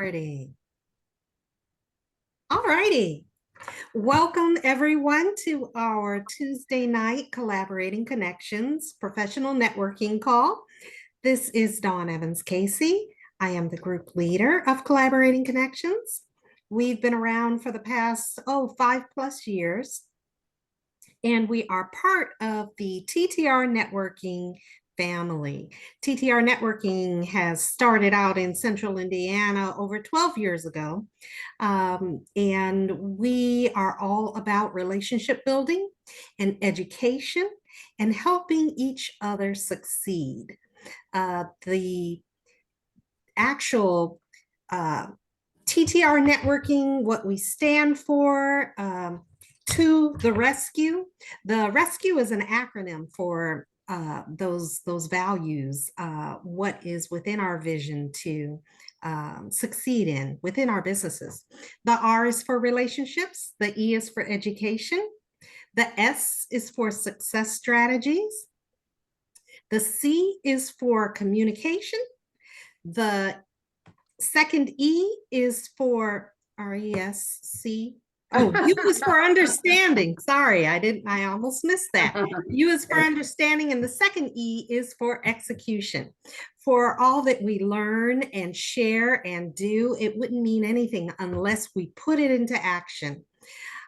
Alrighty. Alrighty. Welcome everyone to our Tuesday night Collaborating Connections professional networking call. This is Dawn Evans Casey. I am the group leader of Collaborating Connections. We've been around for the past, 5+ years, and we are part of the TTR networking family. TTR networking has started out in Central Indiana over 12 years ago. And we are all about relationship building and education and helping each other succeed. The actual TTR networking, what we stand for, to the rescue. The rescue is an acronym for those values, what is within our vision to succeed in within our businesses. The R is for relationships, the E is for education, the S is for success strategies, the C is for communication, the second E is for RESC. Oh, U is for understanding. Sorry, I almost missed that. U is for understanding, and the second E is for execution. For all that we learn and share and do, it wouldn't mean anything unless we put it into action.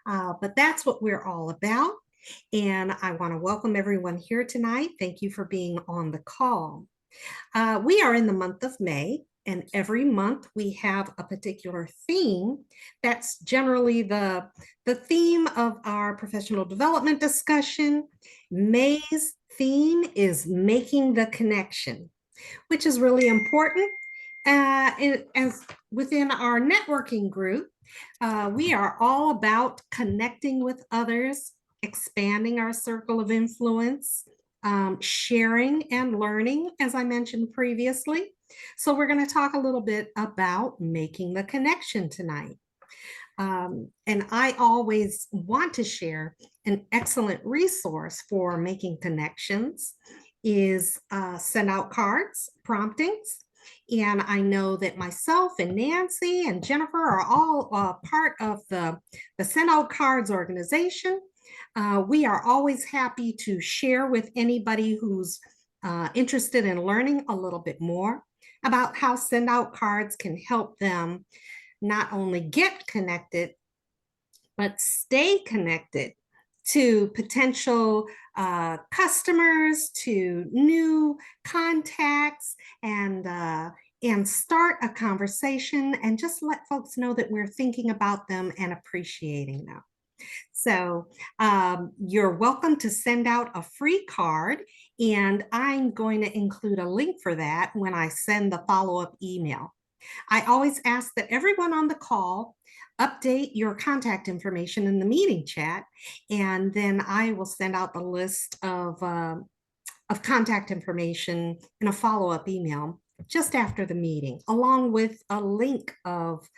But that's what we're all about. And I want to welcome everyone here tonight. Thank you for being on the call. We are in the month of May, and every month we have a particular theme. That's generally the theme of our professional development discussion. May's theme is making the connection, which is really important. As within our networking group, we are all about connecting with others, expanding our circle of influence, sharing and learning, as I mentioned previously. So we're going to talk a little bit about making the connection tonight. And I always want to share an excellent resource for making connections is send out cards, promptings. And I know that myself and Nancy and Jennifer are all part of the Send Out Cards organization. We are always happy to share with anybody who's interested in learning a little bit more about how Send Out Cards can help them not only get connected, but stay connected to potential customers, to new contacts, and start a conversation and just let folks know that we're thinking about them and appreciating them. So you're welcome to send out a free card, and I'm going to include a link for that when I send the follow-up email. I always ask that everyone on the call update your contact information in the meeting chat, and then I will send out the list of contact information in a follow-up email just after the meeting, along with a link of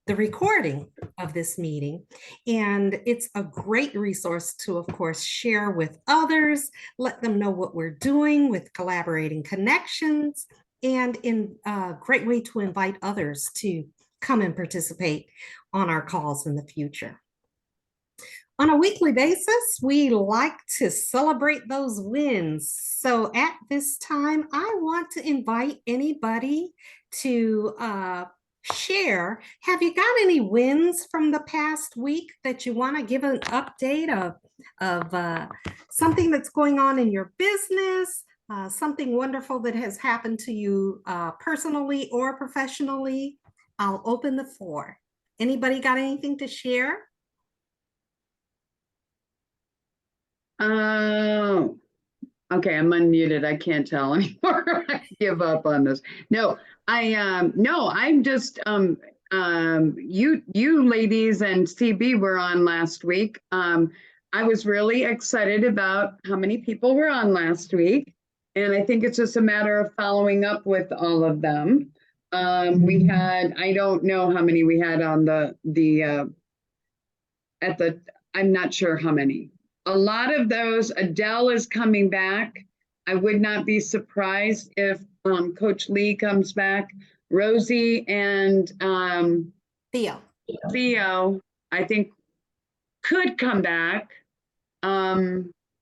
the recording of this meeting. And it's a great resource to, of course, share with others, let them know what we're doing with Collaborating Connections, and in a great way to invite others to come and participate on our calls in the future. On a weekly basis, we like to celebrate those wins. So at this time, I want to invite anybody to share. Have you got any wins from the past week that you want to give an update of something that's going on in your business, something wonderful that has happened to you personally or professionally? I'll open the floor. Anybody got anything to share? Oh, okay. I'm unmuted. I can't tell anymore. I give up on this. No, I'm just you ladies and CB were on last week. I was really excited about how many people were on last week, and I think it's just a matter of following up with all of them. We had, I don't know how many we had on I'm not sure how many. A lot of those, Adele is coming back. I would not be surprised if Coach Lee comes back. Rosie and Theo. Theo, I think could come back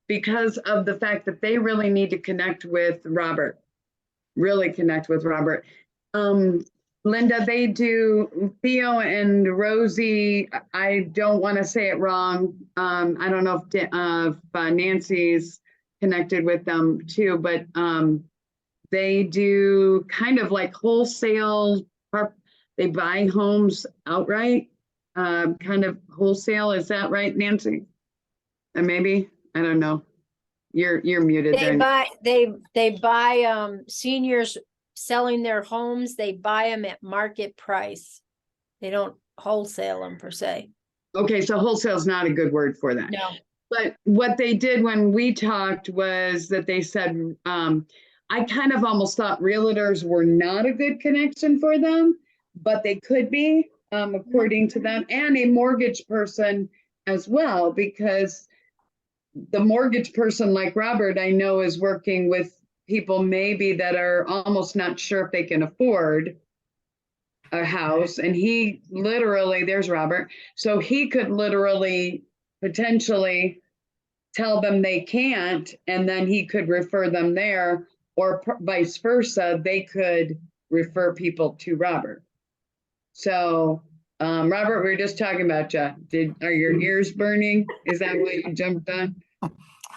because of the fact that they really need to connect with Robert, really connect with Robert. Linda, they do, Theo and Rosie, I don't want to say it wrong. I don't know if Nancy's connected with them too, but they do kind of like wholesale, they buy homes outright, kind of wholesale. Is that right, Nancy? And maybe, I don't know. You're muted They there. buy seniors selling their homes, they buy them at market price. They don't wholesale them per se. Okay, so wholesale is not a good word for that. No. But what they did when we talked was that they said, I kind of almost thought realtors were not a good connection for them, but they could be, according to them, and a mortgage person as well, because the mortgage person like Robert, I know, is working with people maybe that are almost not sure if they can afford a house. And he literally, there's Robert, so he could literally potentially tell them they can't, and then he could refer them there, or vice versa, they could refer people to Robert. So Robert, we were just talking about you. Are your ears burning? Is that what you jumped on?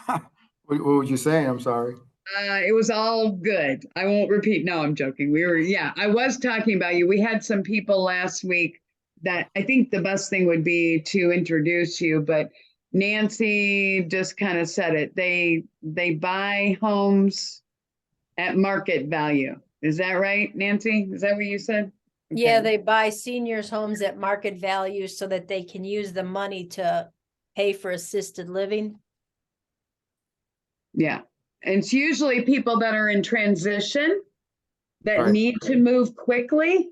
What were you saying? I'm sorry. It was all good. I won't repeat. No, I'm joking. I was talking about you. We had some people last week that I think the best thing would be to introduce you, but Nancy just kind of said it. They buy homes at market value. Is that right, Nancy? Is that what you said? Okay. Yeah, they buy seniors homes at market value so that they can use the money to pay for assisted living. Yeah. And it's usually people that are in transition that Right. need to move quickly.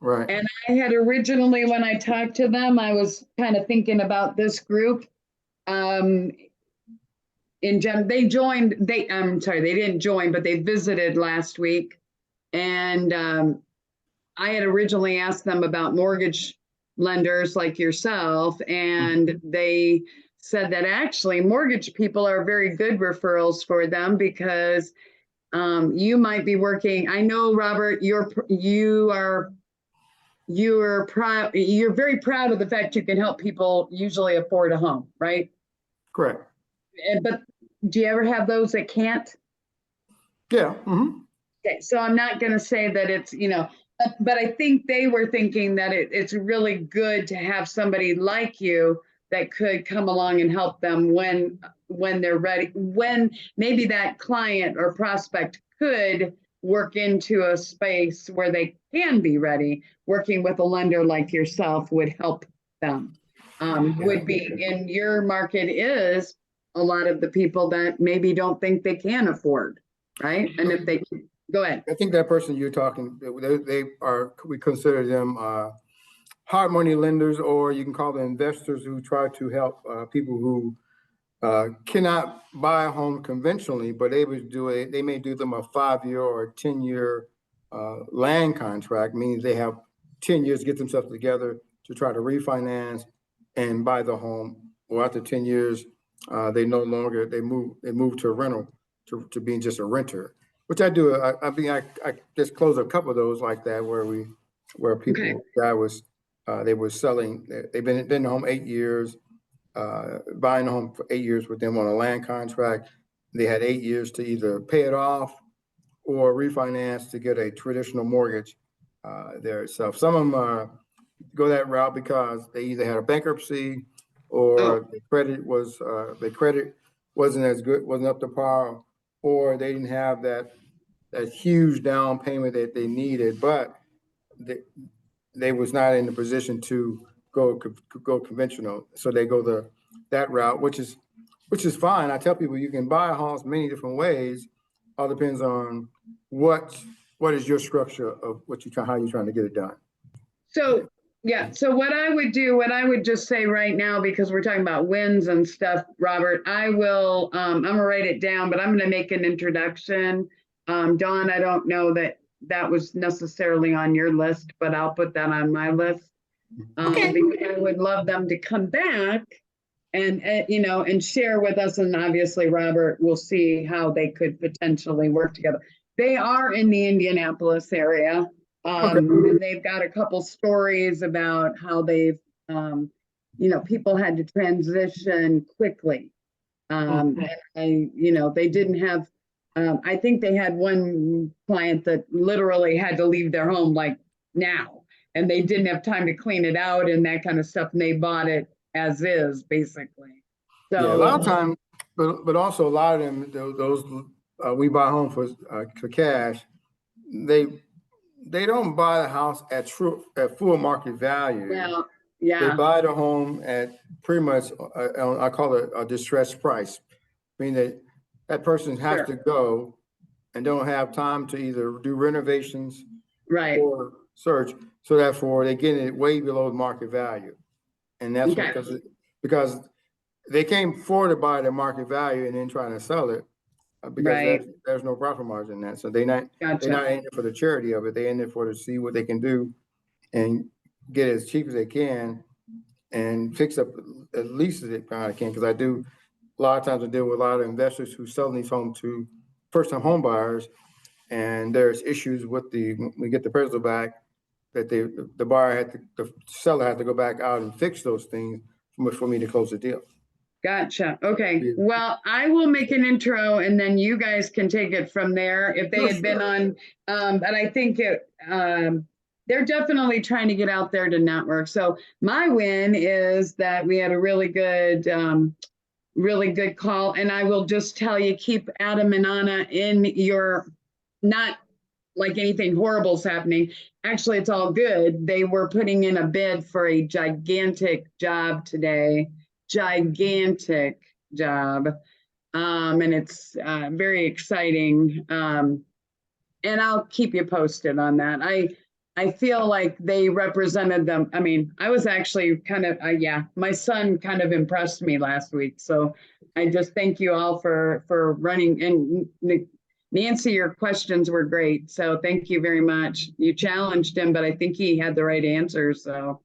Right. And I had originally, when I talked to them, I was kind of thinking about this group. They joined, I'm sorry, they didn't join, but they visited last week. And I had originally asked them about mortgage lenders like yourself, and they said that actually mortgage people are very good referrals for them because you might be working. I know, Robert, you're very proud of the fact you can help people usually afford a home, right? Correct. But do you ever have those that can't? Yeah. Okay, so I'm not going to say that it's, but I think they were thinking that it's really good to have somebody like you that could come along and help them when they're ready, when maybe that client or prospect could work into a space where they can be ready. Working with a lender like yourself would help them. Would be in your market is a lot of the people that maybe don't think they can afford, right? And if they go ahead. I think that person you're talking, we consider them hard money lenders, or you can call them investors who try to help people who cannot buy a home conventionally, but they may do them a 5-year or 10-year land contract, meaning they have 10 years to get themselves together to try to refinance and buy the home. Or after 10 years, they move to a rental, to being just a renter, which I do. I just closed a couple of those like that where people, they were selling, they've been in the home 8 years, buying a home for 8 years with them on a land contract. They had 8 years to either pay it off or refinance to get a traditional mortgage there. So some of them go that route because they either had a bankruptcy or the credit wasn't as good, wasn't up to par, or they didn't have that huge down payment that they needed, but they was not in the position to go conventional. So they go that route, which is fine. I tell people you can buy a house many different ways. All depends on what is your structure of how you're trying to get it done. So so what I would just say right now, because we're talking about wins and stuff, Robert, I'm gonna write it down, but I'm gonna make an introduction. Dawn, I don't know that that was necessarily on your list, but I'll put that on my list. Okay. Because I would love them to come back and, you know, and share with us. And obviously Robert will see how they could potentially work together. They are in the Indianapolis area. They've got a couple stories about how they've, you know, people had to transition quickly. You know, they didn't have, I think they had one client that literally had to leave their home like now, and they didn't have time to clean it out and that kind of stuff. And they bought it as is, basically. So Yeah, a lot of times, but also a lot of them, those we buy home for cash. They don't buy the house at full market value. well, They yeah, buy the home at pretty much, I call it a distressed price. Meaning that that person has Sure. to go and don't have time to either do renovations right. or search. So therefore, they get it way below market value. And that's Okay. because they can't afford to buy the market value and then trying to sell it because Right. there's no profit margin in that. So they're not Gotcha. in it for the charity of it. They're in it for to see what they can do and get it as cheap as they can and fix up as least as they kind of can. Because I do a lot of times I deal with a lot of investors who sell these homes to first-time home buyers, and there's issues with we get the appraisal back that the buyer the seller had to go back out and fix those things for me to close the deal. Gotcha. Okay. Yeah. Well, I will make an intro and then you guys can take it from there. If they had been on, but I think they're definitely trying to get out there to network. So my win is that we had a really good call. And I will just tell you, keep Adam and Anna in your, not like anything horrible is happening. Actually, it's all good. They were putting in a bid for a gigantic job today. Gigantic job. And it's very exciting. And I'll keep you posted on that. I feel like they represented them. I mean, I was actually kind of, yeah, my son kind of impressed me last week. So I just thank you all for running. And Nancy, your questions were great. So thank you very much. You challenged him, but I think he had the right answers. So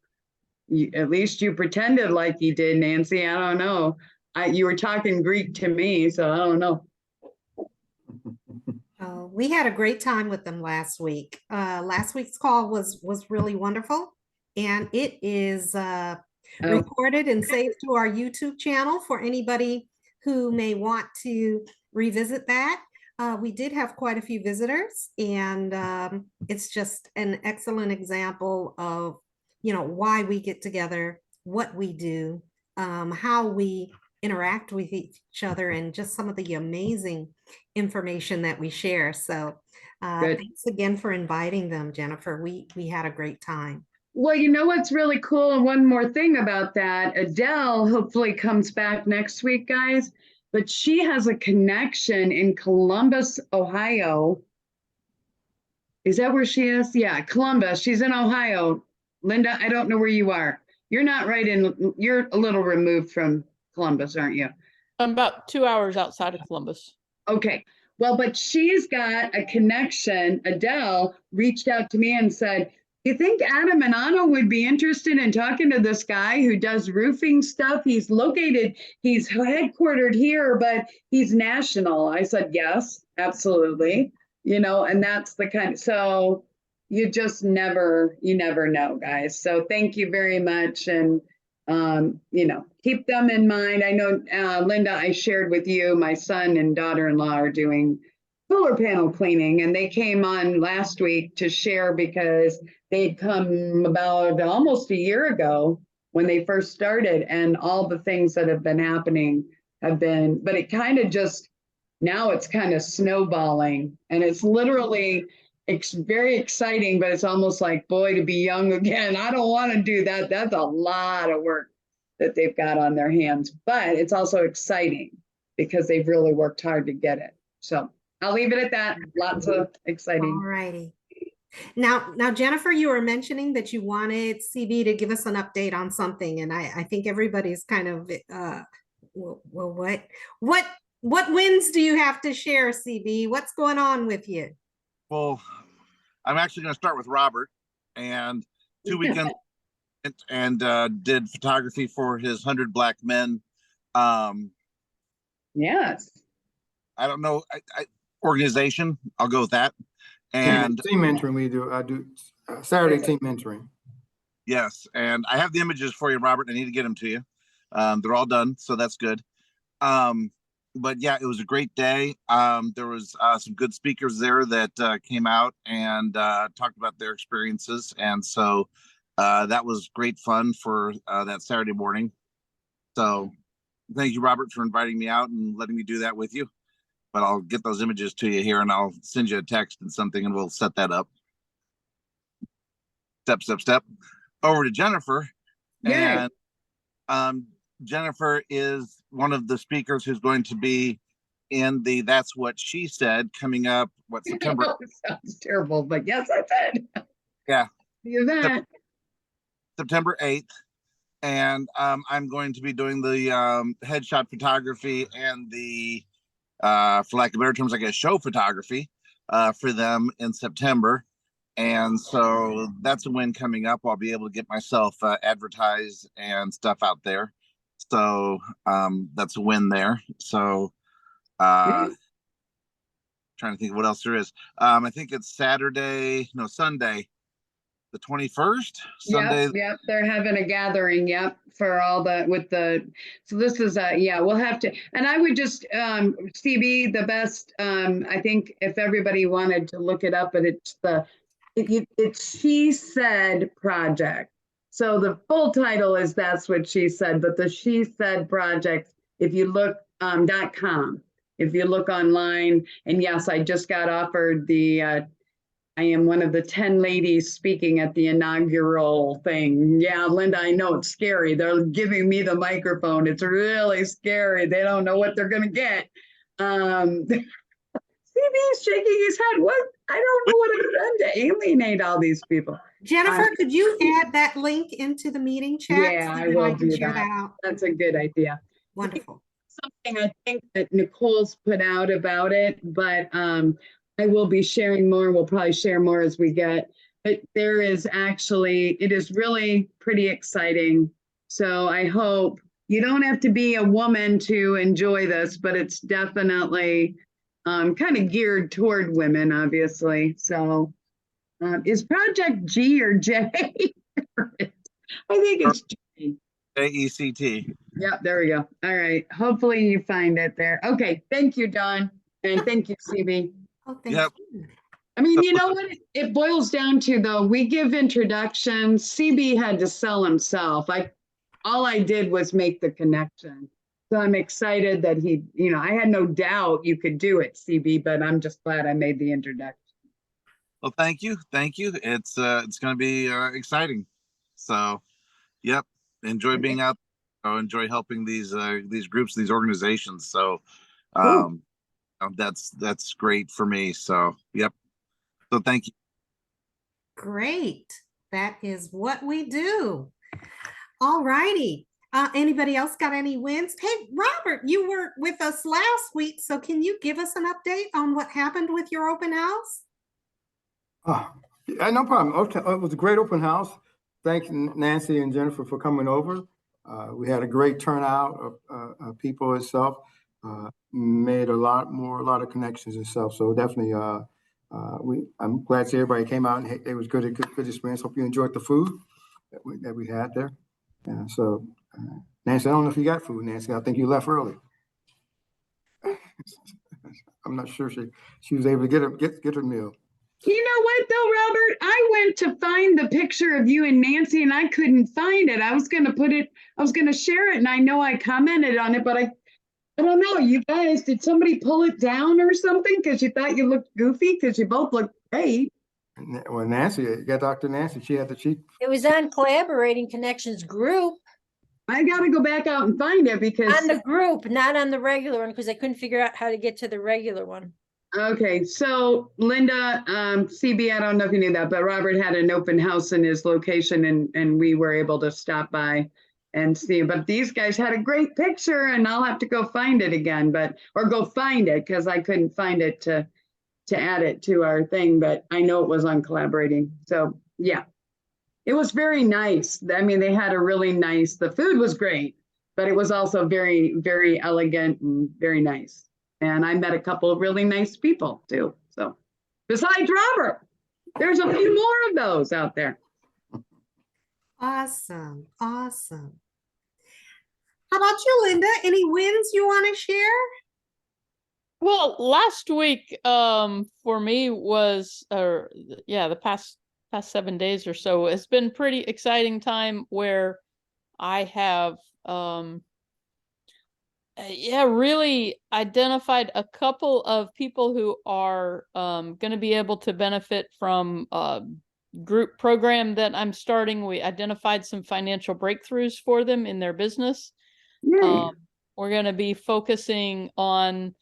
at least you pretended like you did, Nancy. I don't know. You were talking Greek to me, so I don't know. We had a great time with them last week. Last week's call was really wonderful, and it is recorded and saved to our YouTube channel for anybody who may want to revisit that. We did have quite a few visitors, and it's just an excellent example of, you know, why we get together, what we do, how we interact with each other, and just some of the amazing information that we share. So thanks again for inviting them, Jennifer. We had a great time. Well, you know what's really cool, and one more thing about that, Adele hopefully comes back next week, guys, but she has a connection in Columbus, Ohio. Is that where she is? Yeah, Columbus. She's in Ohio. Linda, I don't know where you are. You're not right in, you're a little removed from Columbus, aren't you? I'm about 2 hours outside of Columbus. Okay. Well, but she's got a connection. Adele reached out to me and said, do you think Adam and Anna would be interested in talking to this guy who does roofing stuff? He's headquartered here, but he's national. I said, yes, absolutely. You know, and that's the kind of, so you never know, guys. So thank you very much. And, you know, keep them in mind. I know, Linda, I shared with you, my son and daughter-in-law are doing solar panel cleaning, and they came on last week to share because they'd come about almost a year ago when they first started, and all the things that have been happening have been, but it kind of just, now it's kind of snowballing, and it's literally, it's very exciting, but it's almost like, boy, to be young again. I don't want to do that. That's a lot of work that they've got on their hands, but it's also exciting because they've really worked hard to get it. So I'll leave it at that. Lots of exciting. All righty. Now, Jennifer, you were mentioning that you wanted CB to give us an update on something, and I think everybody's kind of, well, what wins do you have to share, CB? What's going on with you? Well, I'm actually going to start with Robert, and 2 weekends and did photography for his 100 Black Men. Yes. I don't know, organization. I'll go with that. And team mentoring we do. I do Saturday team mentoring. yes, and I have the images for you, Robert. I need to get them to you. They're all done, so that's good. But yeah, it was a great day. There was some good speakers there that came out and talked about their experiences, and so that was great fun for that Saturday morning. So thank you, Robert, for inviting me out and letting me do that with you. But I'll get those images to you here, and I'll send you a text and something, and we'll set that up. Step. Over to Jennifer. Yeah. And Jennifer is one of the speakers who's going to be in the That's What She Said coming up, September? Sounds terrible, but yes, I said. Yeah. You that. September 8th. And I'm going to be doing the headshot photography and the, for lack of better terms, I guess, show photography for them in September. And so that's a win coming up. I'll be able to get myself advertised and stuff out there. So that's a win there. So trying to think of what else there is. I think it's Sunday, the 21st. Sunday. Yep. They're having a gathering. Yep. For all so this is we'll have to, and I would just, CB, the best, I think if everybody wanted to look it up, but it's She Said Project. So the full title is That's What She Said, but the She Said Project, if you look, .com, if you look online, and yes, I just got offered I am one of the 10 ladies speaking at the inaugural thing. Yeah, Linda, I know it's scary. They're giving me the microphone. It's really scary. They don't know what they're going to get. CB is shaking his head. What? I don't know what I've done to alienate all these people. Jennifer, could you add that link into the meeting chat? Yeah, I will do share that. out? That's a good idea. Wonderful. Something I think that Nicole's put out about it, but I will be sharing more. We'll probably share more as we get. But it is really pretty exciting. So I hope you don't have to be a woman to enjoy this, but it's definitely kind of geared toward women, obviously. So is Project G or J? I think it's G. JECT. Yep, there we go. All right. Hopefully you find it there. Okay. Thank you, Don. And thank you, CB. Oh, thank Yep. you. I mean, you know what it boils down to, though? We give introductions. CB had to sell himself. All I did was make the connection. So I'm excited that I had no doubt you could do it, CB, but I'm just glad I made the introduction. Well, thank you. It's going to be exciting. So, yep. Enjoy being out. Enjoy helping these groups, these organizations. So, that's great for me. So, yep. So thank you. Great. That is what we do. All righty. Anybody else got any wins? Hey, Robert, you were with us last week, so can you give us an update on what happened with your open house? No problem. Okay, it was a great open house. Thanks, Nancy and Jennifer, for coming over. We had a great turnout of people itself. Made a lot of connections itself. So definitely, I'm glad to see everybody came out and it was good experience. Hope you enjoyed the food that we had there. So Nancy, I don't know if you got food, Nancy. I think you left early. I'm not sure she was able to get her meal. You know what, though, Robert? I went to find the picture of you and Nancy, and I couldn't find it. I was going to share it, and I know I commented on it, but I don't know. You guys, did somebody pull it down or something because you thought you looked goofy? Because you both looked great. Well, Nancy, you got Dr. Nancy. She had the cheat. It was on Collaborating Connections group. I got to go back out and find it because On the group, not on the regular one, because I couldn't figure out how to get to the regular one. Okay, so Linda, CB, I don't know if you knew that, but Robert had an open house in his location and we were able to stop by and see. But these guys had a great picture and I'll have to go find it again, or go find it because I couldn't find it to to add it to our thing, but I know it was on collaborating. So yeah, it was very nice. I mean, they had a really nice, the food was great, but it was also very, very elegant and very nice. And I met a couple of really nice people too. So besides Robert, there's a few more of those out there. Awesome. Awesome. How about you, Linda? Any wins you want to share? Well, last week, for me was, the past 7 days or so, it's been pretty exciting time where I have, really identified a couple of people who are going to be able to benefit from a group program that I'm starting. We identified some financial breakthroughs for them in their business. Yay. We're going to be focusing on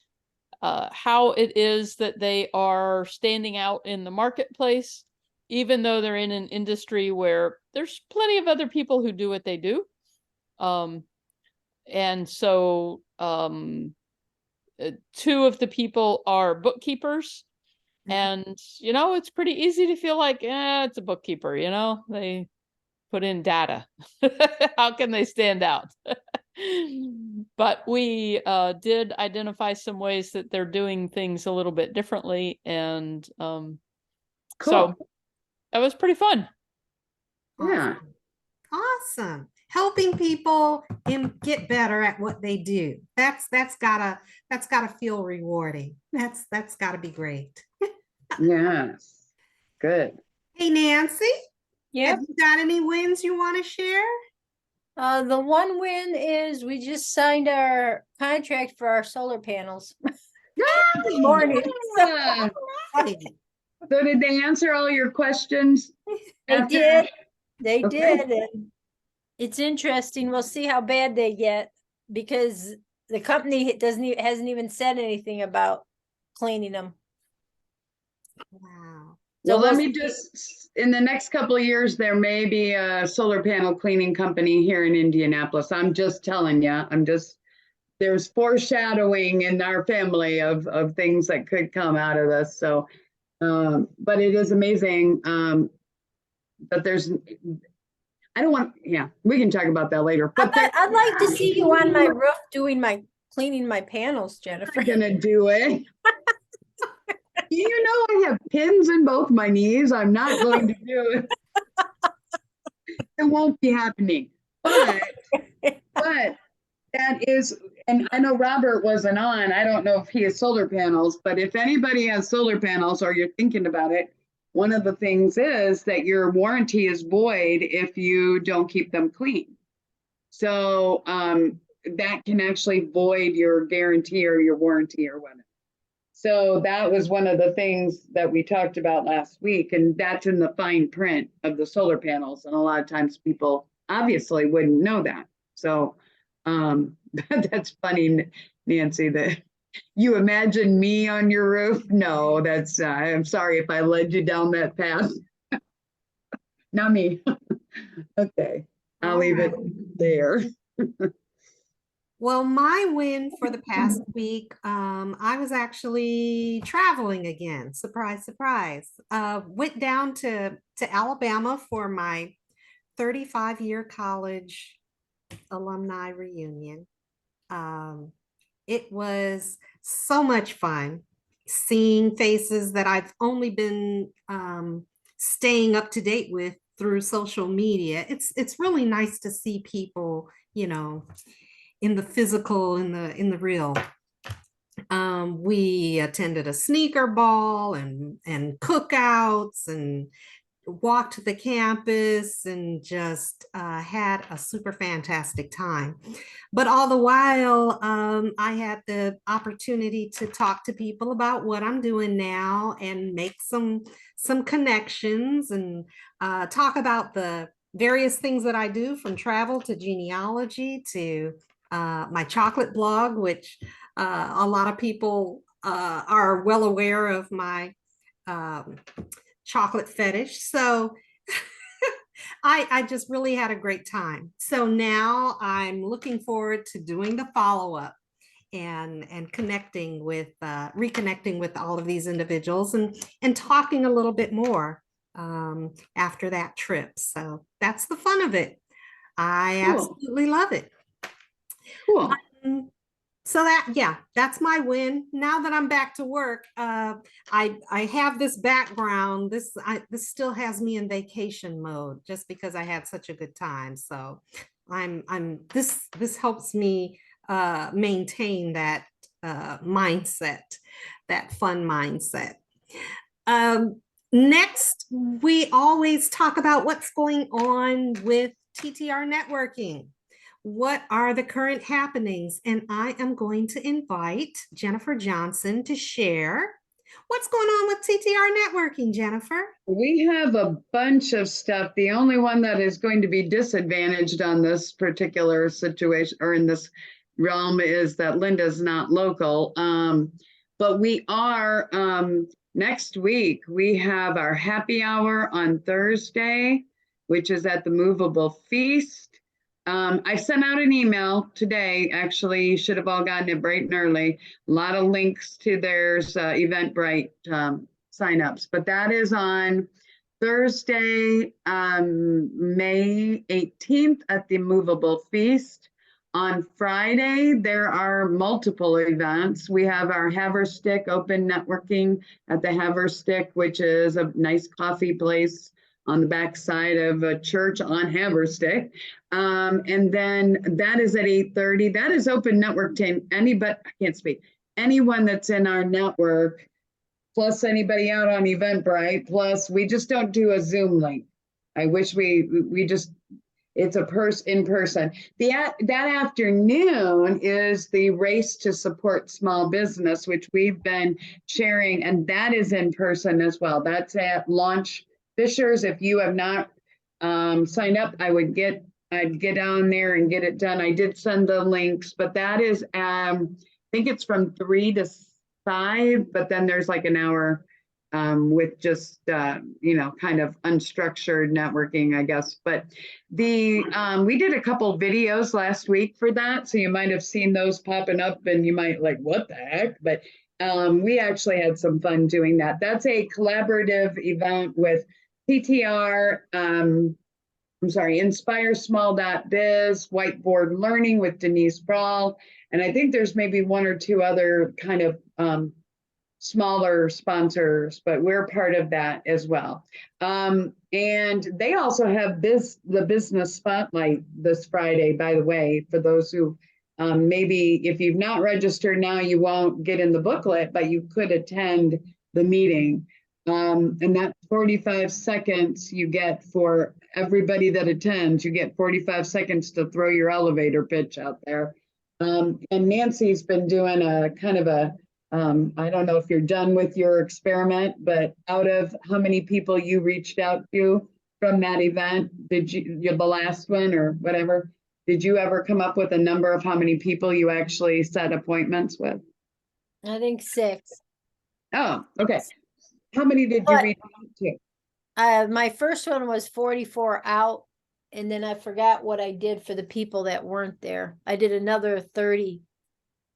how it is that they are standing out in the marketplace, even though they're in an industry where there's plenty of other people who do what they do. And so two of the people are bookkeepers. And, it's pretty easy to feel like, it's a bookkeeper, they put in data. How can they stand out? But we did identify some ways that they're doing things a little bit differently. And so that was pretty fun. Yeah. Awesome. Helping people get better at what they do. That's gotta feel rewarding. That's gotta be great. Yes. Good. Hey, Nancy. Yep. Have you got any wins you want to share? The one win is we just signed our contract for our solar panels. This morning. Yeah. Right. So did they answer all your questions? They after- did. They Okay. did. And it's interesting. We'll see how bad they get because the company hasn't even said anything about cleaning them. Wow. Well, So let we'll me see. just, in the next couple of years, there may be a solar panel cleaning company here in Indianapolis. I'm just telling you, there's foreshadowing in our family of things that could come out of this. So, but it is amazing that I don't want, we can talk about that later. But I'd like to see you on my roof cleaning my panels, Jennifer. I'm gonna do it. I have pins in both my knees. I'm not going to do it. It won't be happening. But that is, and I know Robert wasn't on. I don't know if he has solar panels, but if anybody has solar panels or you're thinking about it, one of the things is that your warranty is void if you don't keep them clean. So that can actually void your guarantee or your warranty or whatever. So that was one of the things that we talked about last week, and that's in the fine print of the solar panels. And a lot of times people obviously wouldn't know that. So that's funny, Nancy, that you imagine me on your roof. No, that's, I'm sorry if I led you down that path. Not me. Okay, I'll leave it there. Well, my win for the past week, I was actually traveling again. Surprise, surprise. Went down to Alabama for my 35-year college alumni reunion. It was so much fun seeing faces that I've only been staying up to date with through social media. It's really nice to see people, in the physical, in the real. We attended a sneaker ball and cookouts and walked the campus and just had a super fantastic time. But all the while, I had the opportunity to talk to people about what I'm doing now and make some connections and talk about the various things that I do, from travel to genealogy to my chocolate blog, which a lot of people are well aware of my chocolate fetish. So I just really had a great time. So now I'm looking forward to doing the follow-up. and connecting with reconnecting with all of these individuals and talking a little bit more after that trip. So that's the fun of it. I Cool. absolutely love it. Cool. So that's my win. Now that I'm back to work, I have this background. This still has me in vacation mode just because I had such a good time. So this helps me maintain that mindset, that fun mindset. Next, we always talk about what's going on with TTR networking. What are the current happenings? And I am going to invite Jennifer Johnson to share what's going on with TTR networking, Jennifer. We have a bunch of stuff. The only one that is going to be disadvantaged on this particular situation or in this realm is that Linda's not local. But we are, next week, we have our happy hour on Thursday, which is at the Movable Feast. I sent out an email today. Actually, you should have all gotten it bright and early. A lot of links to their Eventbrite signups, but that is on Thursday, May 18th at the Movable Feast. On Friday, there are multiple events. We have our Haverstick Open Networking at the Haverstick, which is a nice coffee place on the backside of a church on Haverstick. And then that is at 8:30. That is open network to anybody, I can't speak, anyone that's in our network, plus anybody out on Eventbrite, plus we just don't do a Zoom link. I wish we just, it's in person. That afternoon is the Race to Support Small Business, which we've been sharing, and that is in person as well. That's at Launch Fishers. If you have not signed up, I'd get on there and get it done. I did send the links, but that is, I think it's from 3 to 5, but then there's like an hour with just, kind of unstructured networking, I guess. But we did a couple videos last week for that. So you might have seen those popping up and you might like, what the heck? But we actually had some fun doing that. That's a collaborative event with TTR, Inspire Small.biz, Whiteboard Learning with Denise Brawl. And I think there's maybe 1 or 2 other kind of smaller sponsors, but we're part of that as well. And they also have the Business Spotlight this Friday, by the way, for those who maybe if you've not registered now, you won't get in the booklet, but you could attend the meeting. And that 45 seconds you get for everybody that attends, you get 45 seconds to throw your elevator pitch out there. And Nancy's been doing a kind of a, I don't know if you're done with your experiment, but out of how many people you reached out to from that event, the last one or whatever, did you ever come up with a number of how many people you actually set appointments with? I think 6. Oh, okay. How many did you reach out to? My first one was 44 out, and then I forgot what I did for the people that weren't there. I did another 30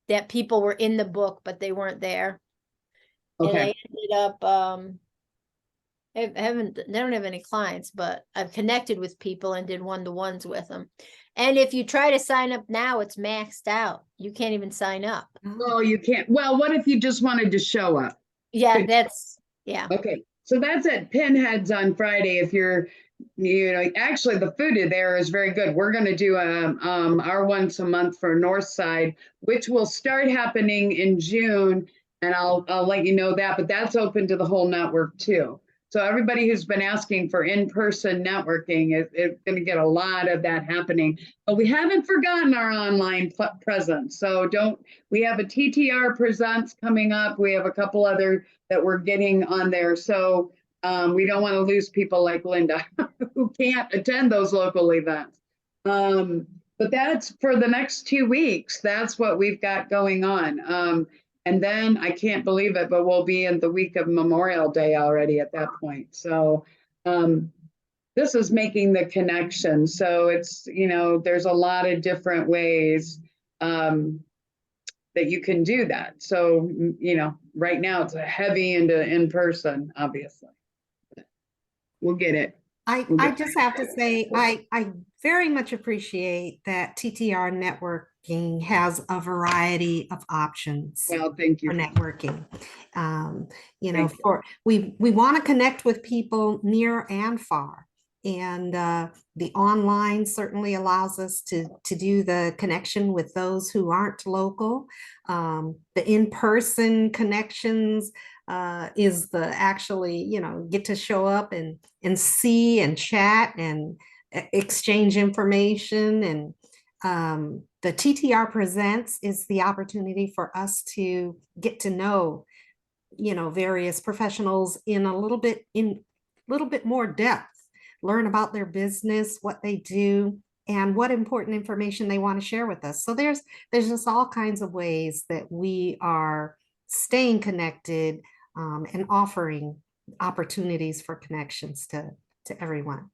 that people were in the book, but they weren't there. Okay. And I ended up, they don't have any clients, but I've connected with people and did one-to-ones with them. And if you try to sign up now, it's maxed out. You can't even sign up. Well, you can't. Well, what if you just wanted to show up? Yeah, yeah. Okay. So that's at Pinheads on Friday. If you're, actually the food there is very good. We're going to do our once a month for Northside, which will start happening in June. And I'll let you know that, but that's open to the whole network too. So everybody who's been asking for in-person networking is going to get a lot of that happening. But we haven't forgotten our online presence. So we have a TTR Presents coming up. We have a couple other that we're getting on there. So we don't want to lose people like Linda who can't attend those local events. But that's for the next 2 weeks. That's what we've got going on. And then I can't believe it, but we'll be in the week of Memorial Day already at that point. So this is making the connection. So it's, there's a lot of different ways that you can do that. So, you know, right now it's a heavy into in person, obviously. We'll get it. I just have to say, I very much appreciate that TTR Networking has a variety of options Well, thank for you. networking. You know, Thank you. for we want to connect with people near and far. And the online certainly allows us to do the connection with those who aren't local. The in-person connections is the actually, you know, get to show up and see and chat and exchange information. And the TTR Presents is the opportunity for us to get to know, you know, various professionals in a little bit more depth, learn about their business, what they do, and what important information they want to share with us. So there's just all kinds of ways that we are staying connected and offering opportunities for connections to everyone.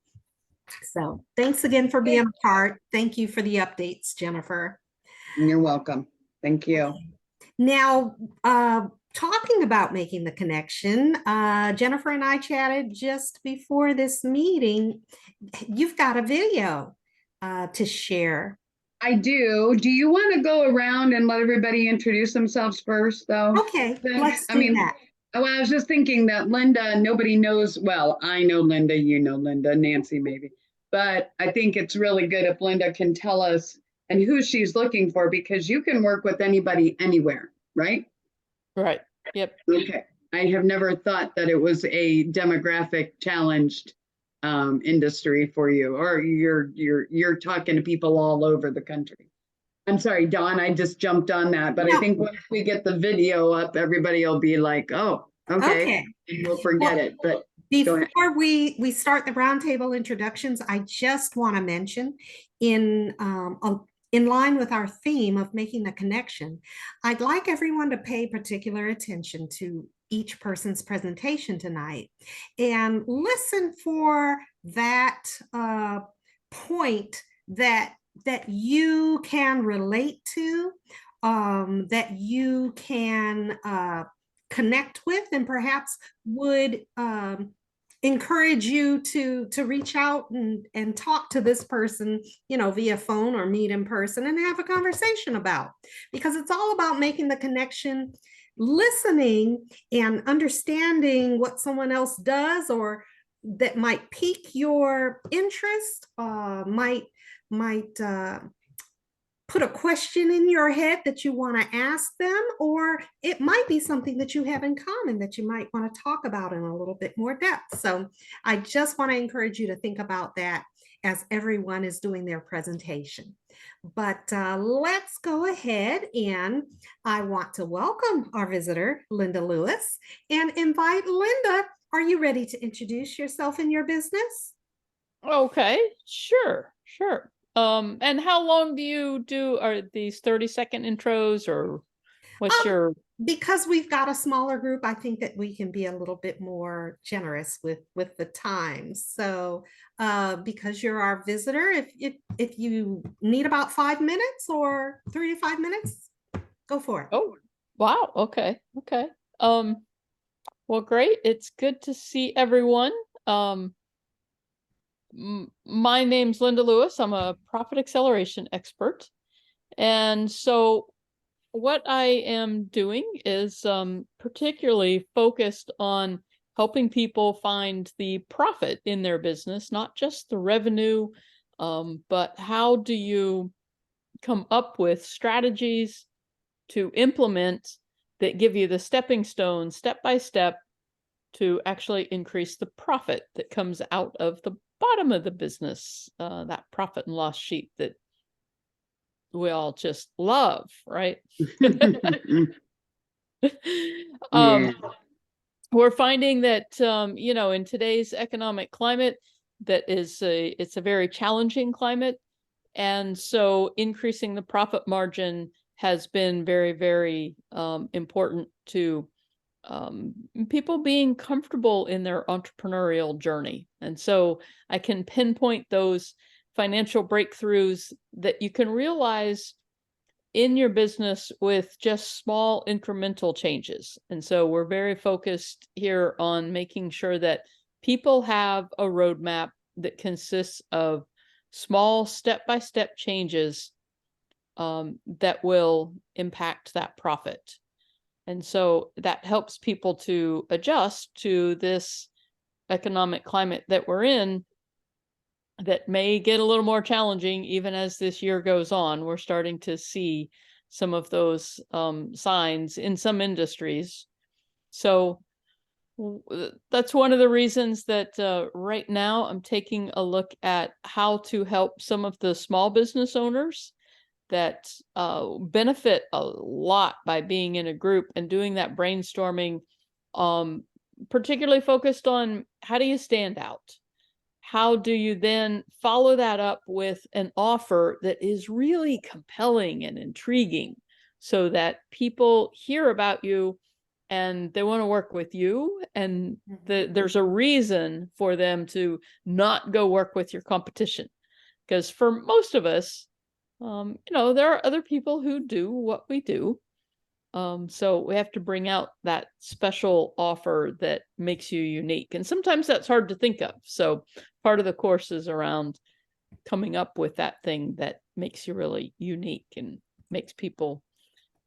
So thanks again for being a part. Thank you for the updates, Jennifer. You're welcome. Thank you. Now, talking about making the connection, Jennifer and I chatted just before this meeting. You've got a video to share. I do. Do you want to go around and let everybody introduce themselves first, though? Okay, let's do that. Oh, I was just thinking that Linda, nobody knows. Well, I know Linda, you know Linda, Nancy maybe. But I think it's really good if Linda can tell us and who she's looking for, because you can work with anybody anywhere, right? Right. Yep. Okay. I have never thought that it was a demographic challenged industry for you, or you're talking to people all over the country. I'm sorry, Dawn, I just jumped on that, but No. I think once we get the video up, everybody will be like, oh, okay. And we'll forget it. But before we start the roundtable introductions, I just want to mention in line with our theme of making the connection, I'd like everyone to pay particular attention to each person's presentation tonight and listen for that point that you can relate to, that you can connect with, and perhaps would encourage you to reach out and talk to this person, you know, via phone or meet in person and have a conversation about, because it's all about making the connection, listening and understanding what someone else does or that might pique your interest, might put a question in your head that you want to ask them, or it might be something that you have in common that you might want to talk about in a little bit more depth. So I just want to encourage you to think about that as everyone is doing their presentation. But let's go ahead, and I want to welcome our visitor, Linda Lewis, and invite Linda. Are you ready to introduce yourself and your business? Okay, sure. And how long do you do? Are these 30-second intros, or what's your? Because we've got a smaller group, I think that we can be a little bit more generous with the time. So because you're our visitor, if you need about 5 minutes or 3 to 5 minutes, go for it. Oh, wow. Okay. Well, great. It's good to see everyone. My name's Linda Lewis. I'm a profit acceleration expert. And so what I am doing is particularly focused on helping people find the profit in their business, not just the revenue, but how do you come up with strategies to implement that give you the stepping stones, step by step, to actually increase the profit that comes out of the bottom of the business, that profit and loss sheet that we all just love, right? We're finding that you know, in today's economic climate, it's a very challenging climate, and so increasing the profit margin has been very, very important to people being comfortable in their entrepreneurial journey. And so I can pinpoint those financial breakthroughs that you can realize in your business with just small incremental changes. And so we're very focused here on making sure that people have a roadmap that consists of small step-by-step changes that will impact that profit. And so that helps people to adjust to this economic climate that we're in that may get a little more challenging even as this year goes on. We're starting to see some of those signs in some industries. So that's one of the reasons that right now I'm taking a look at how to help some of the small business owners that benefit a lot by being in a group and doing that brainstorming, particularly focused on how do you stand out? How do you then follow that up with an offer that is really compelling and intriguing so that people hear about you and they want to work with you, and there's a reason for them to not go work with your competition? Because for most of us, there are other people who do what we do. So we have to bring out that special offer that makes you unique. And sometimes that's hard to think of. So part of the course is around coming up with that thing that makes you really unique and makes people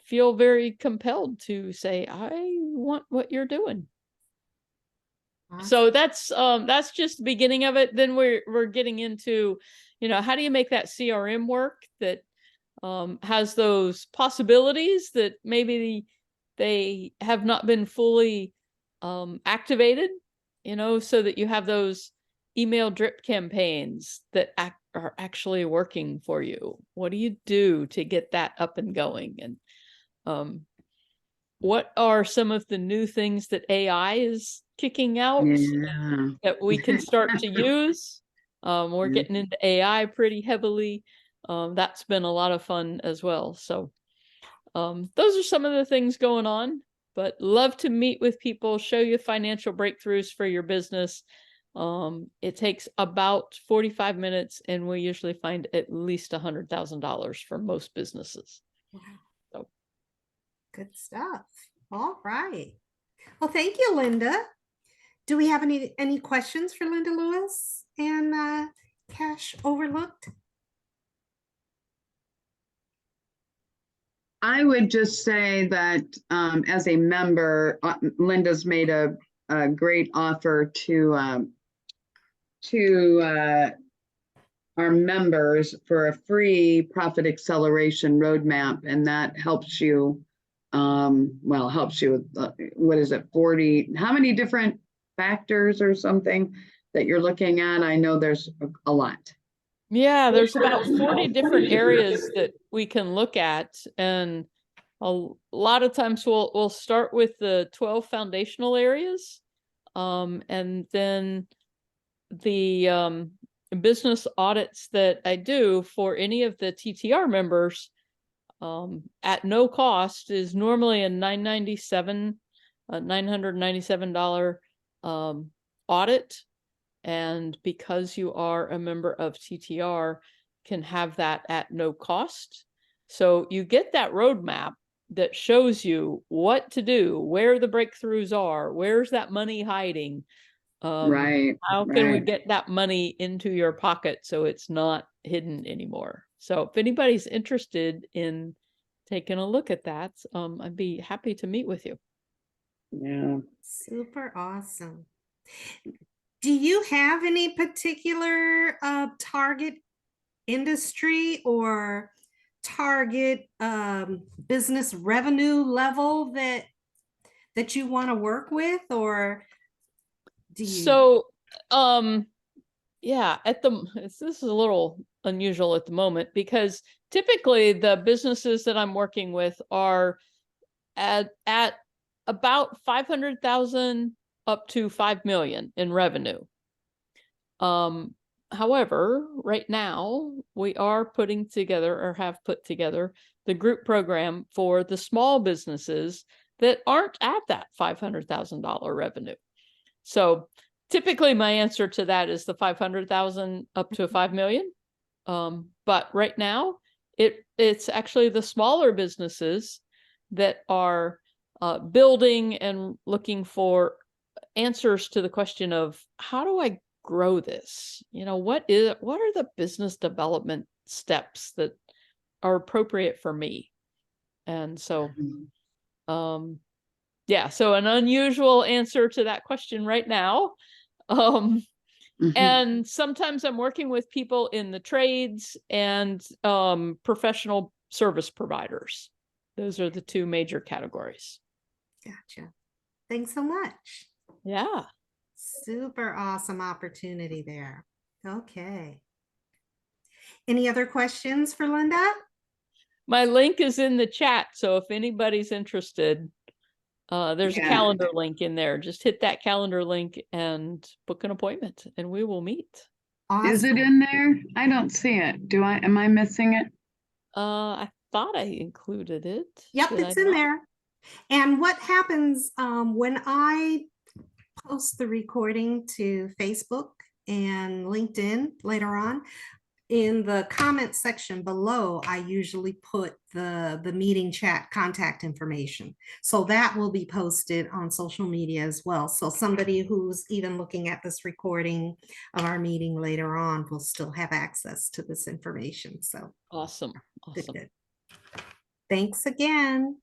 feel very compelled to say, I want what you're doing. So that's just the beginning of it. Then we're getting into, how do you make that CRM work that has those possibilities that maybe they have not been fully activated, so that you have those email drip campaigns that are actually working for you. What do you do to get that up and going? And what are some of the new things that AI is kicking out that we can start to use? We're getting into AI pretty heavily. That's been a lot of fun as well. So those are some of the things going on, but love to meet with people, show you financial breakthroughs for your business. It takes about 45 minutes, and we usually find at least $100,000 for most businesses. Wow. So. Good stuff. All right. Well, thank you, Linda. Do we have any questions for Linda Lewis and Cash Overlooked? I would just say that as a member, Linda's made a great offer to our members for a free profit acceleration roadmap, and that helps you. Helps you with what is it, 40? How many different factors or something that you're looking at? I know there's a lot. Yeah, there's about 40 different areas that we can look at, and a lot of times we'll start with the 12 foundational areas, and then the business audits that I do for any of the TTR members at no cost is normally a $997 audit. And because you are a member of TTR, can have that at no cost. So you get that roadmap that shows you what to do, where the breakthroughs are, where's that money hiding, Right. how can we get that money into your pocket so it's not hidden anymore. So if anybody's interested in taking a look at that, I'd be happy to meet with you. Yeah. Super awesome. Do you have any particular target industry or target business revenue level that you want to work with, or do you? So, yeah, this is a little unusual at the moment, because typically the businesses that I'm working with are at about 500,000 up to 5 million in revenue. However, right now we are putting together, or have put together, the group program for the small businesses that aren't at that $500,000 revenue. So typically my answer to that is the 500,000 up to 5 million. But right now it's actually the smaller businesses that are building and looking for answers to the question of, how do I grow this? You know, what are the business development steps that are appropriate for me? And so yeah, so an unusual answer to that question right now. And sometimes I'm working with people in the trades and professional service providers. Those are the two major categories. Gotcha. Thanks so much. Yeah. Super awesome opportunity there. Okay. Any other questions for Linda? My link is in the chat, so if anybody's interested, there's a calendar link in there. Just hit that calendar link and book an appointment, and we will meet. Awesome. Is it in there? I don't see it. Am I missing it? I thought I included it. Yep, Did it's I in not? there. And what happens when I post the recording to Facebook and LinkedIn later on, in the comment section below, I usually put the meeting chat contact information. So that will be posted on social media as well. So somebody who's even looking at this recording of our meeting later on will still have access to this information. So Awesome. good, Awesome. good. Thanks again.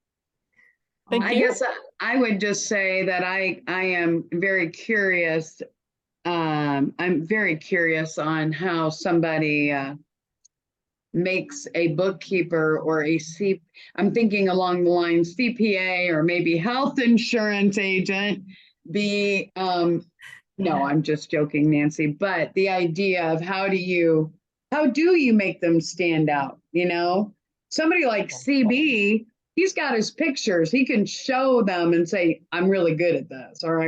Thank I you. guess I would just say that I am very curious. I'm very curious on how somebody makes a bookkeeper or I'm thinking along the lines CPA or maybe health insurance agent be, no, I'm just joking, Nancy, but the idea of how do you make them stand out? You know, somebody like CB, he's got his pictures. He can show them and say, I'm really good at this, or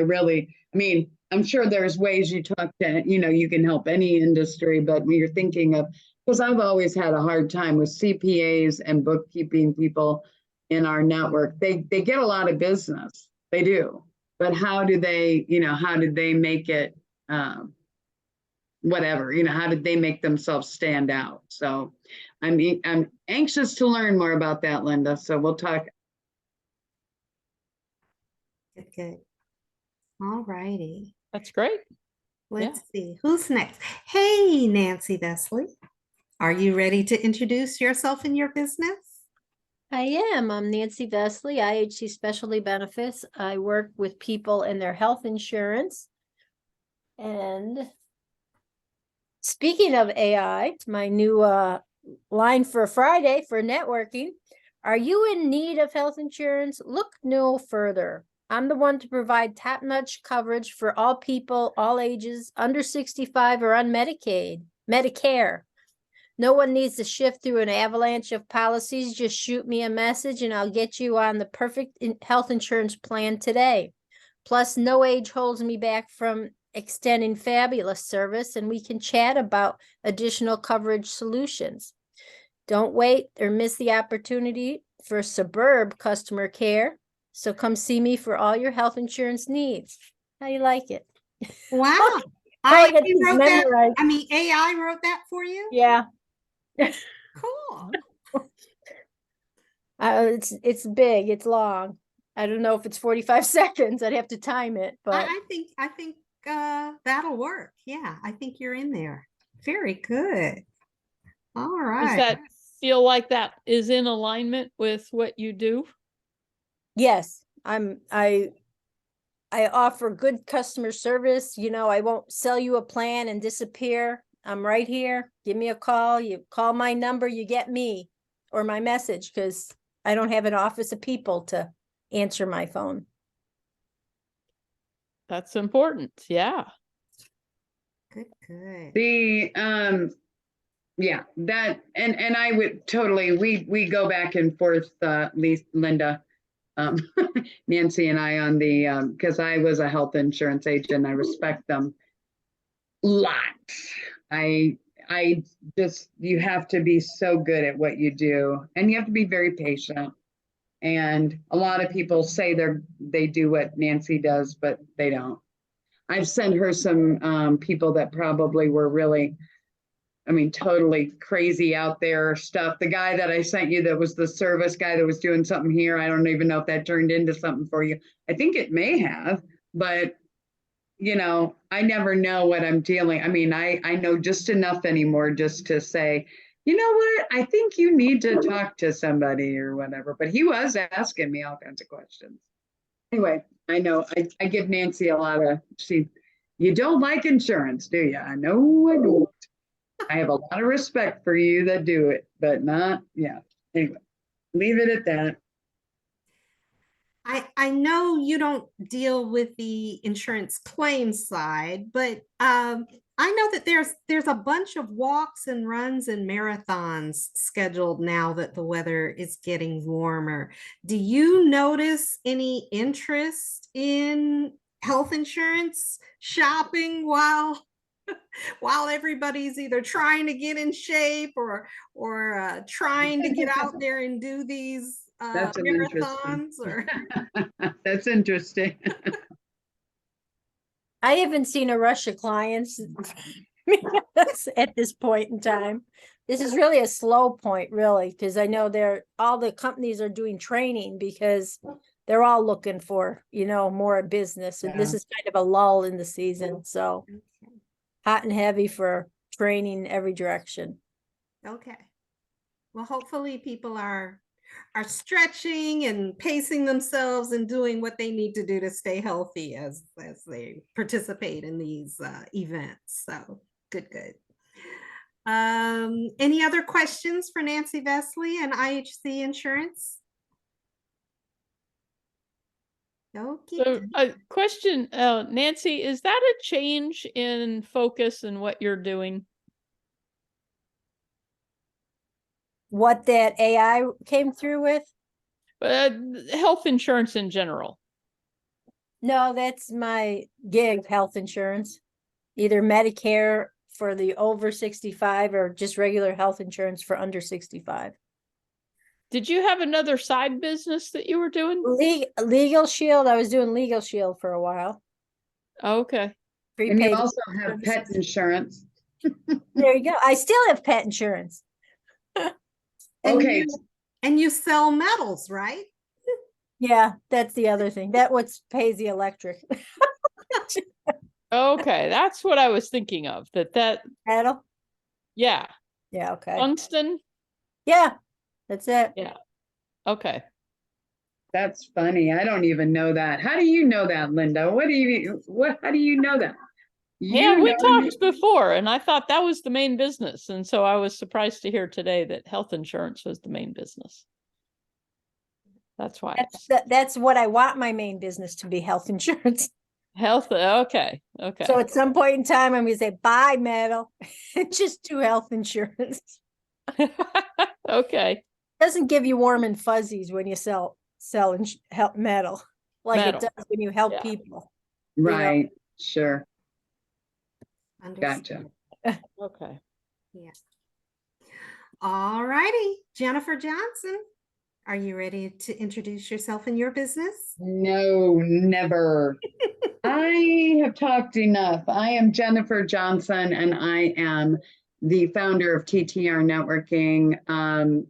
I'm sure there's ways you talk to, you can help any industry, but when you're thinking of, because I've always had a hard time with CPAs and bookkeeping people in our network. They get a lot of business, they do, but how did they make it, whatever, how did they make themselves stand out? So I'm anxious to learn more about that, Linda. So we'll talk. Good, good. All righty. That's great. Let's see who's next. Hey, Nancy Vesley. Are you ready to introduce yourself and your business? I am. I'm Nancy Vesley, IHC Specialty Benefits. I work with people in their health insurance. And speaking of AI, my new line for Friday for networking. Are you in need of health insurance? Look no further. I'm the one to provide top-notch coverage for all people, all ages, under 65 or on Medicare. No one needs to shift through an avalanche of policies. Just shoot me a message and I'll get you on the perfect health insurance plan today. Plus, no age holds me back from extending fabulous service, and we can chat about additional coverage solutions. Don't wait or miss the opportunity for superb customer care. So come see me for all your health insurance needs. How you like it? Wow. I got AI these wrote that. memorized. I mean, AI wrote that for you? Yeah. Cool. It's big, it's long. I don't know if it's 45 seconds. I'd have to time it, but I think that'll work. Yeah, I think you're in there. Very good. All Does right. that feel like that is in alignment with what you do? yes, I offer good customer service. I won't sell you a plan and disappear. I'm right here. Give me a call. You call my number, you get me or my message, because I don't have an office of people to answer my phone. That's important. Yeah. Good, good. Yeah, that, and I would totally, we go back and forth, Linda, Nancy and I on the, because I was a health insurance agent. I respect them lots. I just, you have to be so good at what you do, and you have to be very patient. And a lot of people say they do what Nancy does, but they don't. I've sent her some people that probably were really I mean, totally crazy out there stuff. The guy that I sent you that was the service guy that was doing something here, I don't even know if that turned into something for you. I think it may have, but you know, I never know what I'm dealing. I mean, I know just enough anymore just to say, you know what, I think you need to talk to somebody or whatever. But he was asking me all kinds of questions. Anyway, I know I give Nancy a lot of, you don't like insurance, do you? I know I don't. I have a lot of respect for you that do it, but not, yeah. Anyway, leave it at that. I know you don't deal with the insurance claims side, but I know that there's a bunch of walks and runs and marathons scheduled now that the weather is getting warmer. Do you notice any interest in health insurance shopping while while everybody's either trying to get in shape or trying to get out there and do these That's marathons or That's interesting. I haven't seen a rush of clients at this point in time. This is really a slow point, really, because I know all the companies are doing training because they're all looking for, more business. And this Yeah. is kind of a lull in the season. So hot and heavy for training in every direction. okay. Well, hopefully people are stretching and pacing themselves and doing what they need to do to stay healthy as they participate in these events. So good. Any other questions for Nancy Vesley and IHC Insurance? Okay. So a question, Nancy, is that a change in focus in what you're doing? What that AI came through with? Health insurance in general. No, that's my gig, health insurance. Either Medicare for the over 65 or just regular health insurance for under 65. Did you have another side business that you were doing? Legal Shield. I was doing Legal Shield for a while. Okay. And you Prepaid also have pet services. insurance. There you go. I still have pet insurance. And Okay. you sell metals, right? Yeah, that's the other thing. That what pays the electric. Okay, that's what I was thinking of. That Metal? yeah. Yeah, okay. Tungsten? Yeah, that's it. Yeah. Okay. That's funny. I don't even know that. How do you know that, Linda? How do you know that? Yeah, You we know talked before and I thought that was the main business. And so I was surprised to hear today that health insurance was the main business. That's why. That's what I want my main business to be, health insurance. Health. Okay. Okay. So at some point in time, I'm going to say, bye, metal. Just do health insurance. Okay. Doesn't give you warm and fuzzies when you sell help metal like Metal. it does when you help Yeah. people. Right. Sure. Understood. Gotcha. Okay. Yeah. All righty, Jennifer Johnson, are you ready to introduce yourself and your business? No, never. I have talked enough. I am Jennifer Johnson, and I am the founder of TTR Networking. And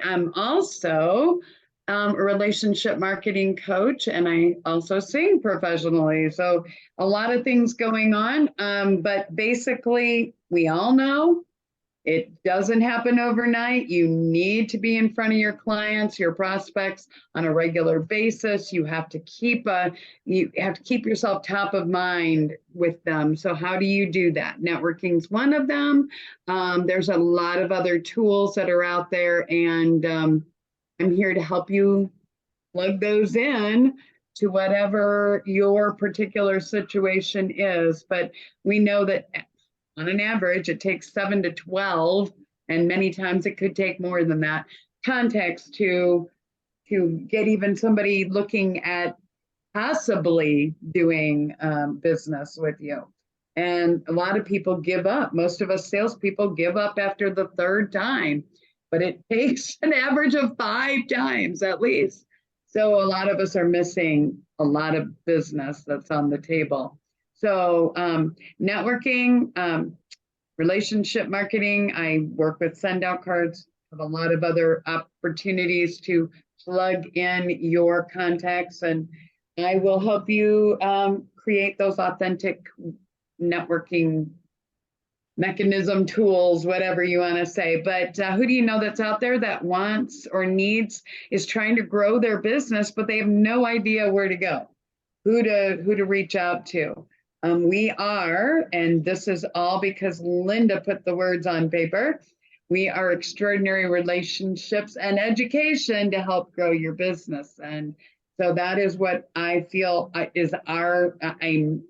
I'm also a relationship marketing coach, and I also sing professionally. So a lot of things going on. But basically, we all know it doesn't happen overnight. You need to be in front of your clients, your prospects on a regular basis. You have to keep yourself top of mind with them. So how do you do that? Networking is one of them. There's a lot of other tools that are out there, and I'm here to help you plug those in to whatever your particular situation is. But we know that on an average, it takes 7 to 12, and many times it could take more than that, contacts to get even somebody looking at possibly doing business with you. And a lot of people give up. Most of us salespeople give up after the third time, but it takes an average of 5 times at least. So a lot of us are missing a lot of business that's on the table. So networking, relationship marketing. I work with send out cards, have a lot of other opportunities to plug in your contacts, and I will help you create those authentic networking mechanism, tools, whatever you want to say. But who do you know that's out there that wants or needs, is trying to grow their business, but they have no idea where to go, who to reach out to? We are, and this is all because Linda put the words on paper, we are Extraordinary Relationships and Education to help grow your business. And so that is what I feel is I'm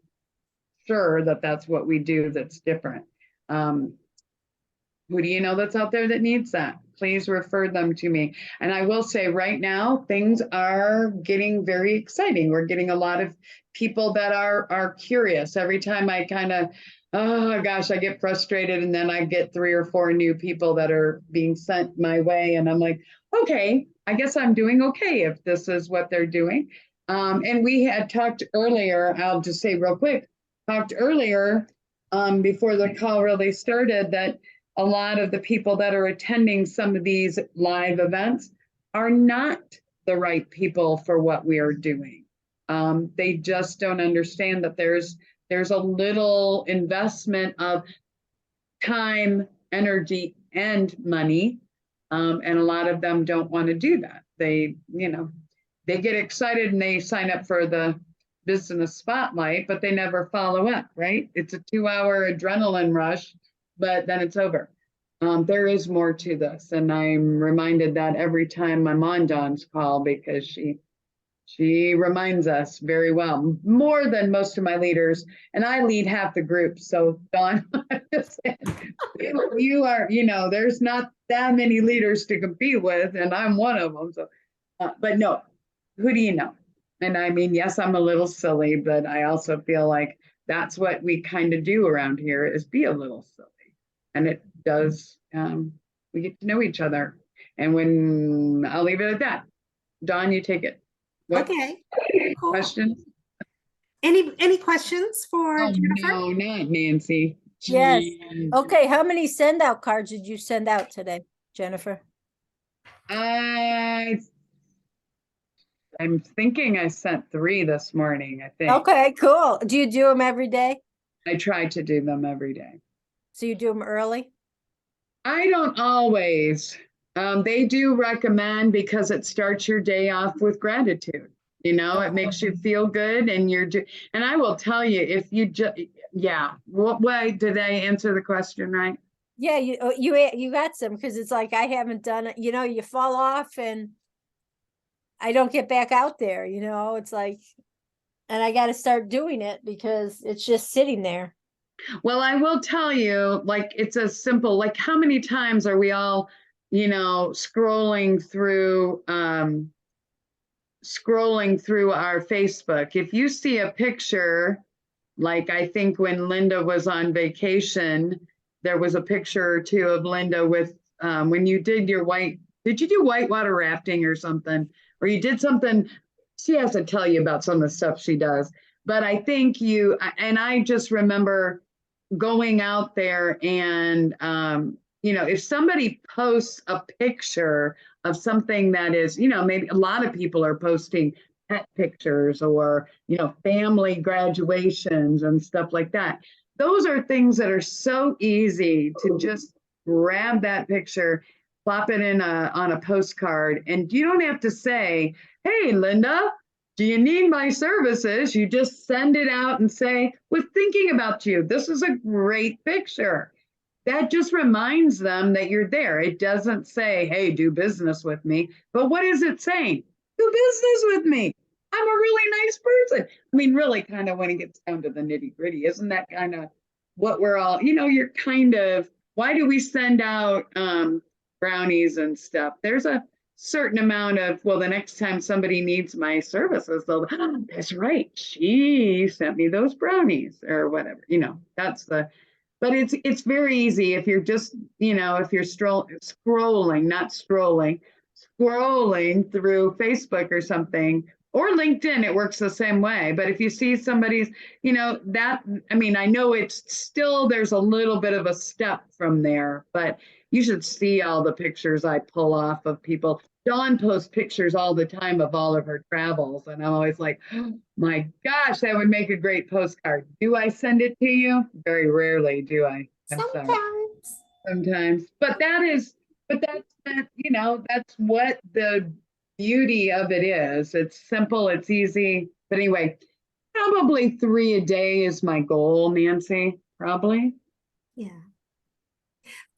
sure that that's what we do that's different. Who do you know that's out there that needs that? Please refer them to me. And I will say right now, things are getting very exciting. We're getting a lot of people that are curious. Every time I kind of, oh gosh, I get frustrated, and then I get 3 or 4 new people that are being sent my way. And I'm like, okay, I guess I'm doing okay if this is what they're doing. And we had talked earlier, I'll just say real quick, talked earlier before the call really started, that a lot of the people that are attending some of these live events are not the right people for what we are doing. They just don't understand that there's a little investment of time, energy, and money. And a lot of them don't want to do that. They get excited and they sign up for the business spotlight, but they never follow up, right? It's a 2-hour adrenaline rush, but then it's over. There is more to this. And I'm reminded that every time I'm on Dawn's call, because she reminds us very well, more than most of my leaders. And I lead half the group. So Dawn, you are, there's not that many leaders to compete with, and I'm one of them. So, but no, who do you know? And I mean, yes, I'm a little silly, but I also feel like that's what we kind of do around here, is be a little silly. And it does, we get to know each other. And when, I'll leave it at that. Dawn, you take it. What Okay. Cool. questions? Any questions for Jennifer? No, not Nancy. Yes. Jeez. Okay, how many send out cards did you send out today, Jennifer? I'm thinking I sent 3 this morning, I think. Okay, cool. Do you do them every day? I try to do them every day. So you do them early? I don't always. They do recommend, because it starts your day off with gratitude. It makes you feel good, and and I will tell you, if you just, yeah. What way did I answer the question right? Yeah, you got some, because it's like I haven't done it. You fall off and I don't get back out there. It's like, and I got to start doing it because it's just sitting there. Well, I will tell you, like, it's as simple, like, how many times are we all, scrolling through our Facebook? If you see a picture, like, I think when Linda was on vacation, there was a picture or 2 of Linda with, when you did did you do whitewater rafting or something? Or you did something, she has to tell you about some of the stuff she does. But I think and I just remember going out there and, if somebody posts a picture of something that is, maybe a lot of people are posting pet pictures or, family graduations and stuff like that. Those are things that are so easy to just grab that picture, plop it in on a postcard, and you don't have to say, hey, Linda, do you need my services? You just send it out and say, we're thinking about you. This is a great picture. That just reminds them that you're there. It doesn't say, hey, do business with me. But what is it saying? Do business with me. I'm a really nice person. I mean, really, kind of when it gets down to the nitty gritty, isn't that kind of what we're all, you're kind of, why do we send out brownies and stuff? There's a certain amount of, well, the next time somebody needs my services, they'll, oh, that's right, she sent me those brownies or whatever, that's but it's very easy if you're just, if you're scrolling through Facebook or something, or LinkedIn, it works the same way. But if you see somebody's, that, I mean, I know it's still, there's a little bit of a step from there, but you should see all the pictures I pull off of people. Dawn posts pictures all the time of all of her travels. And I'm always like, oh, my gosh, that would make a great postcard. Do I send it to you? Very rarely do I. I'm sorry. Sometimes. But that's what the beauty of it is. It's simple, it's easy. But anyway, probably 3 a day is my goal, Nancy. Probably. Yeah.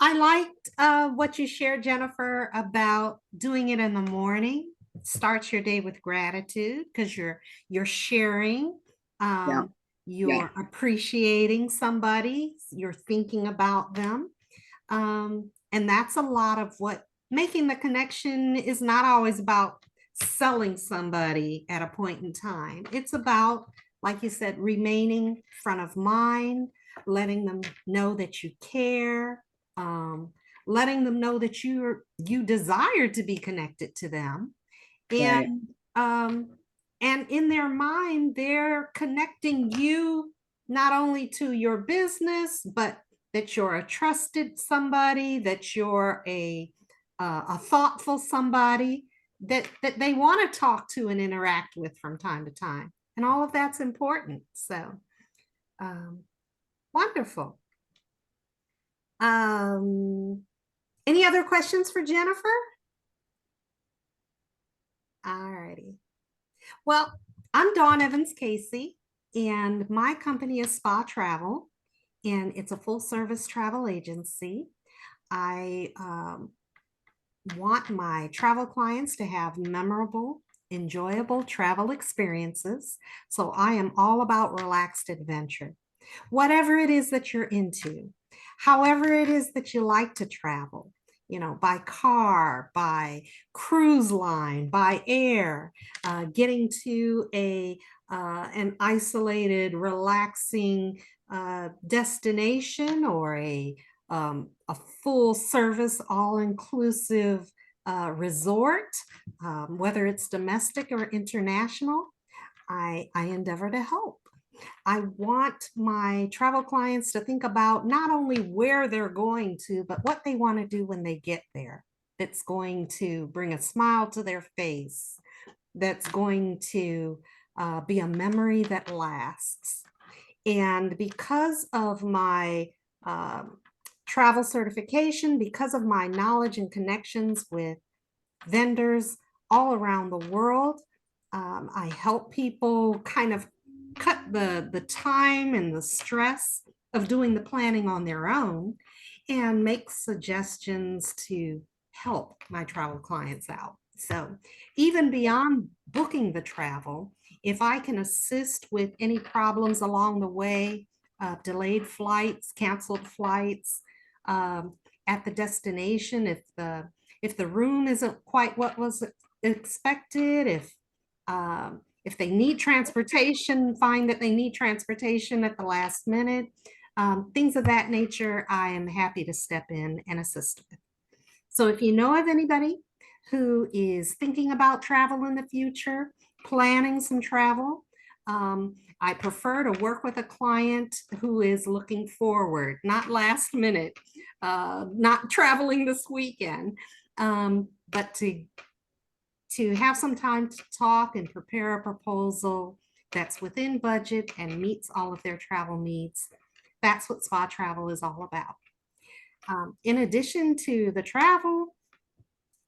I liked what you shared, Jennifer, about doing it in the morning. Starts your day with gratitude because you're sharing, Yeah. you're appreciating somebody, you're thinking about them. And that's a lot of what making the connection is not always about selling somebody at a point in time. It's about, like you said, remaining front of mind, letting them know that you care, letting them know that you desire to be connected to them. And and in their mind, they're connecting you not only to your business, but that you're a trusted somebody, that you're a thoughtful somebody that they want to talk to and interact with from time to time. And all of that's important. So wonderful. Any other questions for Jennifer? All righty. Well, I'm Dawn Evans Casey, and my company is Spa Travel, and it's a full service travel agency. I want my travel clients to have memorable, enjoyable travel experiences. So I am all about relaxed adventure. Whatever it is that you're into, however it is that you like to travel, by car, by cruise line, by air, getting to an isolated, relaxing destination, or a full service, all-inclusive resort, whether it's domestic or international, I endeavor to help. I want my travel clients to think about not only where they're going to, but what they want to do when they get there. That's going to bring a smile to their face. That's going to be a memory that lasts. And because of my travel certification, because of my knowledge and connections with vendors all around the world, I help people kind of cut the time and the stress of doing the planning on their own and make suggestions to help my travel clients out. So even beyond booking the travel, if I can assist with any problems along the way, delayed flights, canceled flights, at the destination, if the room isn't quite what was expected, if they need transportation, find that they need transportation at the last minute, things of that nature, I am happy to step in and assist with. So if you know of anybody who is thinking about travel in the future, planning some travel, I prefer to work with a client who is looking forward, not last minute, not traveling this weekend, but to have some time to talk and prepare a proposal that's within budget and meets all of their travel needs. That's what Spa Travel is all about. In addition to the travel,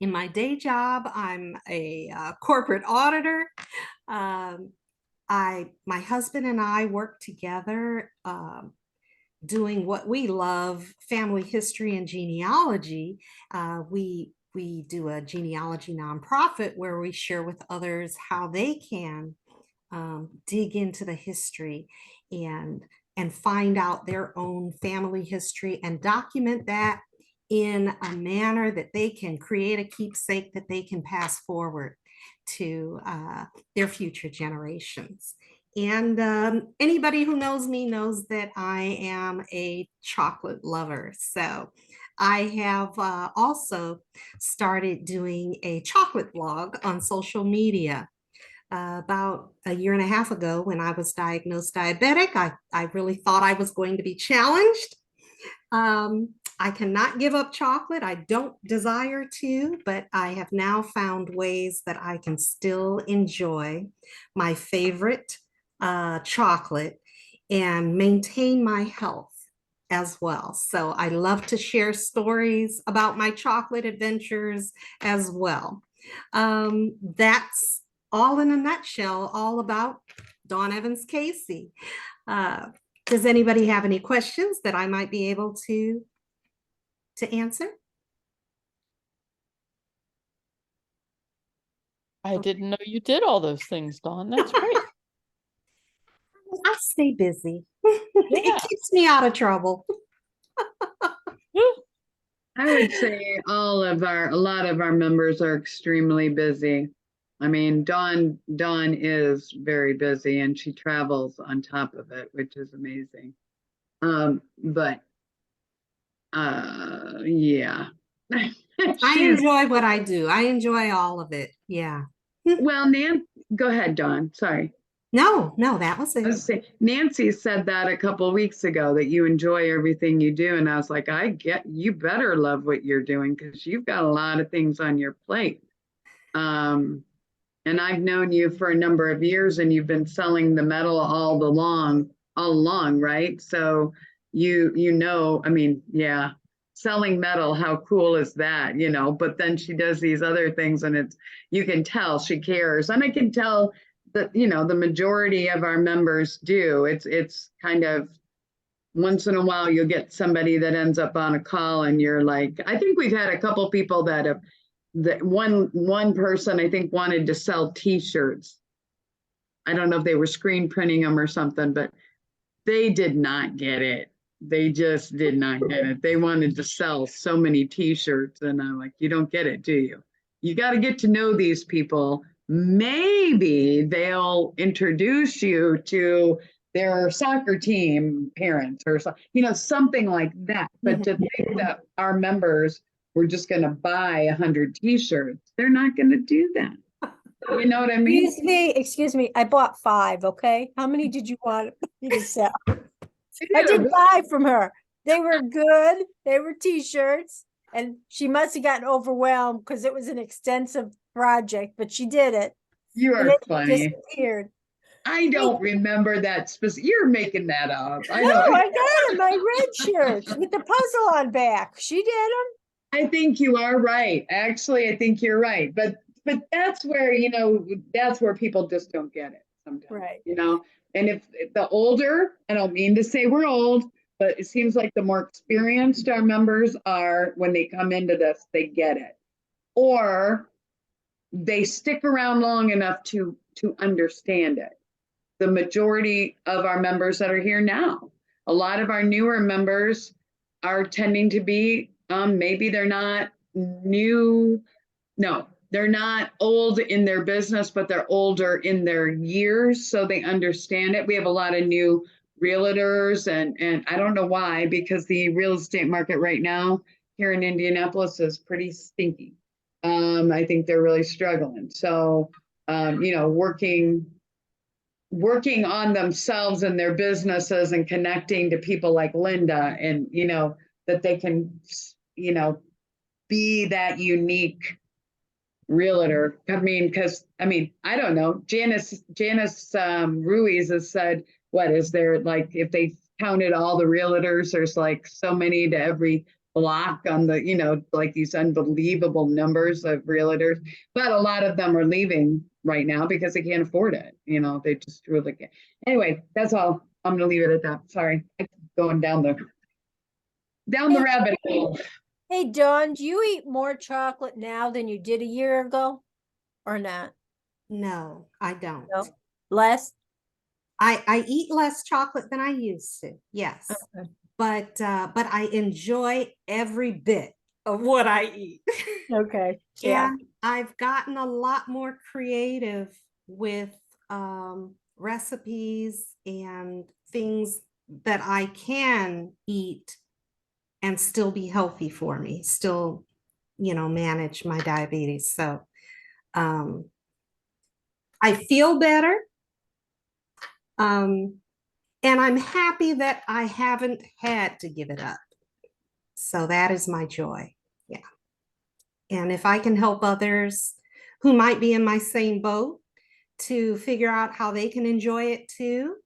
in my day job, I'm a corporate auditor. My husband and I work together doing what we love, family history and genealogy. We do a genealogy nonprofit where we share with others how they can dig into the history and find out their own family history and document that in a manner that they can create a keepsake that they can pass forward to their future generations. And anybody who knows me knows that I am a chocolate lover. So I have also started doing a chocolate blog on social media. About a year and a half ago, when I was diagnosed diabetic, I really thought I was going to be challenged. I cannot give up chocolate. I don't desire to, but I have now found ways that I can still enjoy my favorite chocolate and maintain my health as well. So I love to share stories about my chocolate adventures as well. That's all in a nutshell, all about Dawn Evans Casey. Does anybody have any questions that I might be able to answer? I didn't know you did all those things, Dawn. That's great. I stay busy. Yeah. It keeps me out of trouble. I would say a lot of our members are extremely busy. I mean, Dawn is very busy and she travels on top of it, which is amazing. But yeah. I enjoy what I do. I enjoy all of it. Yeah. Well, Nan, go ahead, Dawn. Sorry. No, that was it. I was saying, Nancy said that a couple of weeks ago that you enjoy everything you do. And I was like, you better love what you're doing because you've got a lot of things on your plate. And I've known you for a number of years and you've been selling the metal all along, right? So you know, I mean, yeah, selling metal, how cool is that, you know? But then she does these other things and you can tell she cares. And I can tell that, you know, the majority of our members do. It's kind of once in a while you'll get somebody that ends up on a call and you're like, I think we've had a couple people that have, that one person I think wanted to sell t-shirts. I don't know if they were screen printing them or something, but they did not get it. They just did not get it. They wanted to sell so many t-shirts and I'm like, you don't get it, do you? You got to get to know these people. Maybe they'll introduce you to their soccer team parents or something, you know, something like that. But to think that our members were just going to buy 100 t-shirts, they're not going to do that. You know what I mean? Excuse me. I bought 5. Okay. How many did you want me to sell? I did 5 from her. They were good. They were t-shirts. And she must have gotten overwhelmed because it was an extensive project, but she did it. You And are it funny. disappeared. I don't remember that specific. You're making that up. I No, know. I got them. My red shirts with the puzzle on back. She did them. I think you are right. Actually, I think you're right. But that's where, you know, that's where people just don't get it sometimes. Right. You know, and if the older, I don't mean to say we're old, but it seems like the more experienced our members are when they come into this, they get it. Or they stick around long enough to understand it. The majority of our members that are here now, a lot of our newer members are tending to be, maybe they're not new, no, they're not old in their business, but they're older in their years, so they understand it. We have a lot of new realtors, and I don't know why, because the real estate market right now here in Indianapolis is pretty stinky. I think they're really struggling. So, you know, working on themselves and their businesses and connecting to people like Linda and, you know, that they can, you know, be that unique realtor. I mean, because, I mean, I don't know. Janice Ruiz has said, what is there, like, if they counted all the realtors, there's like so many to every block on the, you know, like these unbelievable numbers of realtors, but a lot of them are leaving right now because they can't afford it. You know, they just really can't. Anyway, that's all. I'm going to leave it at that. Sorry. I'm going down the rabbit hole. Hey, Dawn, do you eat more chocolate now than you did a year ago or not? No, I don't. No. Less? I eat less chocolate than I used to. Yes. Okay. But I enjoy every bit of what I eat. Okay. Yeah. And I've gotten a lot more creative with recipes and things that I can eat and still be healthy for me, still, you know, manage my diabetes. So I I feel better. And I'm happy that I haven't had to give it up. So that is my joy. Yeah. And if I can help others who might be in my same boat to figure out how they can enjoy it too,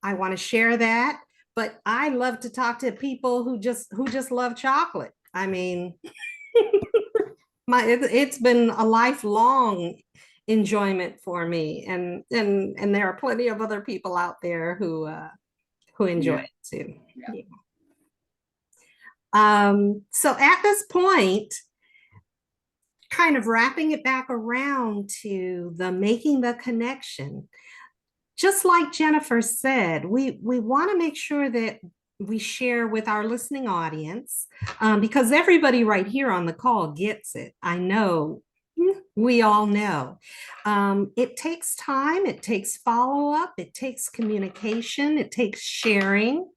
I want to share that. But I love to talk to people who just love chocolate. I mean, it's been a lifelong enjoyment for me, and there are plenty of other people out there who enjoy it too. Yeah. So at this point, kind of wrapping it back around to the making the connection, just like Jennifer said, we want to make sure that we share with our listening audience, because everybody right here on the call gets it. I know, we all know. It takes time, it takes follow-up, it takes communication, it takes sharing.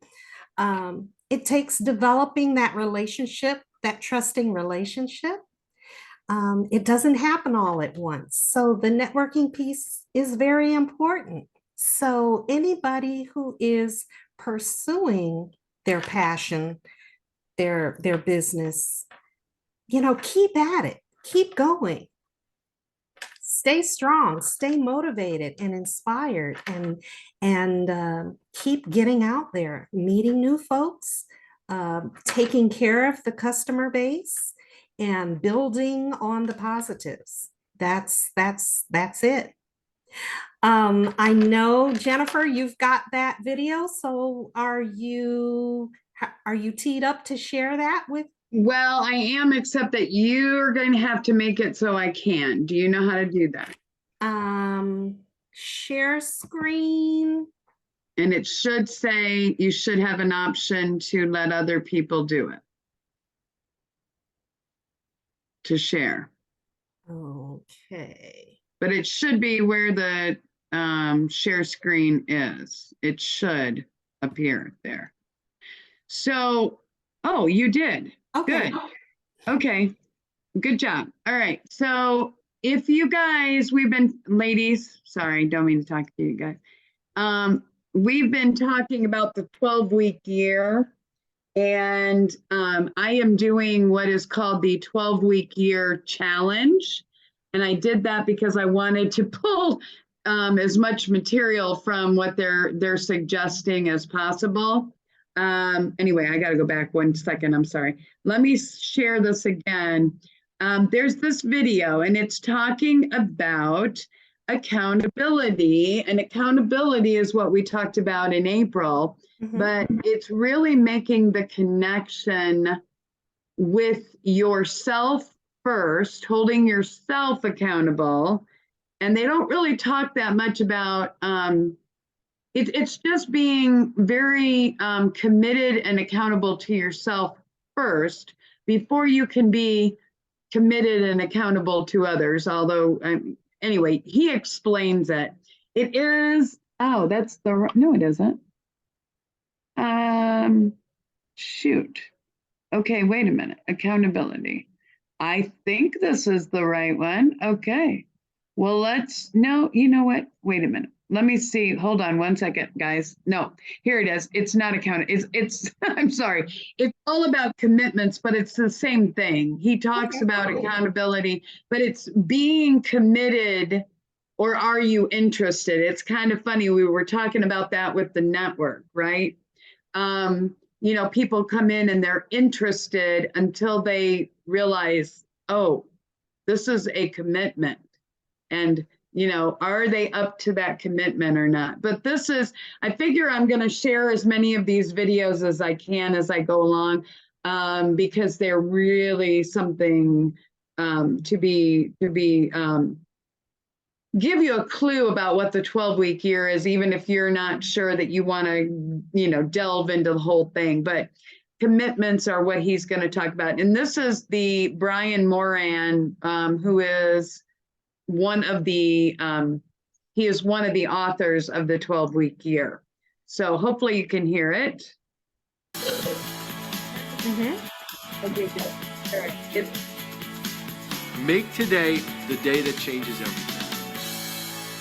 It takes developing that relationship, that trusting relationship. It doesn't happen all at once. So the networking piece is very important. So anybody who is pursuing their passion, their business, keep at it, keep going. Stay strong, stay motivated and inspired, and keep getting out there, meeting new folks, taking care of the customer base, and building on the positives. That's it. I know, Jennifer, you've got that video. So are you teed up to share that with? Well, I am, except that you're going to have to make it so I can. Do you know how to do that? Share screen. And it should say you should have an option to let other people do it. To share. Okay. But it should be where the share screen is. It should appear there. So, oh, you did. Okay. Good. Okay. Good job. All right. So if you guys, ladies, sorry, don't mean to talk to you guys. We've been talking about the 12-week year, and I am doing what is called the 12-week year challenge. And I did that because I wanted to pull as much material from what they're suggesting as possible. Anyway, I got to go back 1 second. I'm sorry. Let me share this again. There's this video, and it's talking about accountability, and accountability is what we talked about in April, but it's really making the connection with yourself first, holding yourself accountable. And they don't really talk that much about it's just being very committed and accountable to yourself first before you can be committed and accountable to others. Although, anyway, he explains it. It is, oh, that's the, no, it isn't. Shoot. Okay, wait a minute. Accountability. I think this is the right one. Okay. Well, no, you know what? Wait a minute. Let me see. Hold on 1 second, guys. No, here it is. It's not it's I'm sorry. It's all about commitments, but it's the same thing. He talks about accountability, but it's being committed, or are you interested? It's kind of funny. We were talking about that with the network, right? People come in and they're interested until they realize, oh, this is a commitment. And are they up to that commitment or not? But I figure I'm going to share as many of these videos as I can as I go along, because they're really something to give you a clue about what the 12-week year is, even if you're not sure that you want to, delve into the whole thing. But commitments are what he's going to talk about. And this is the Brian Moran, who is one of the authors of the 12-week year. So hopefully you can hear it. Okay, good. All right. Make today the day that changes everything.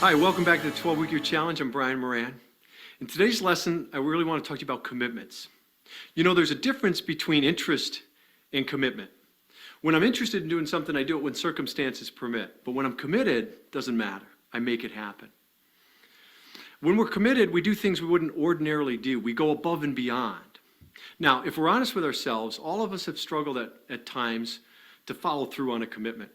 Hi, welcome back to the 12-Week Year Challenge. I'm Brian Moran. In today's lesson, I really want to talk to you about commitments. You know, there's a difference between interest and commitment. When I'm interested in doing something, I do it when circumstances permit. But when I'm committed, it doesn't matter. I make it happen. When we're committed, we do things we wouldn't ordinarily do. We go above and beyond. Now, if we're honest with ourselves, all of us have struggled at times to follow through on a commitment.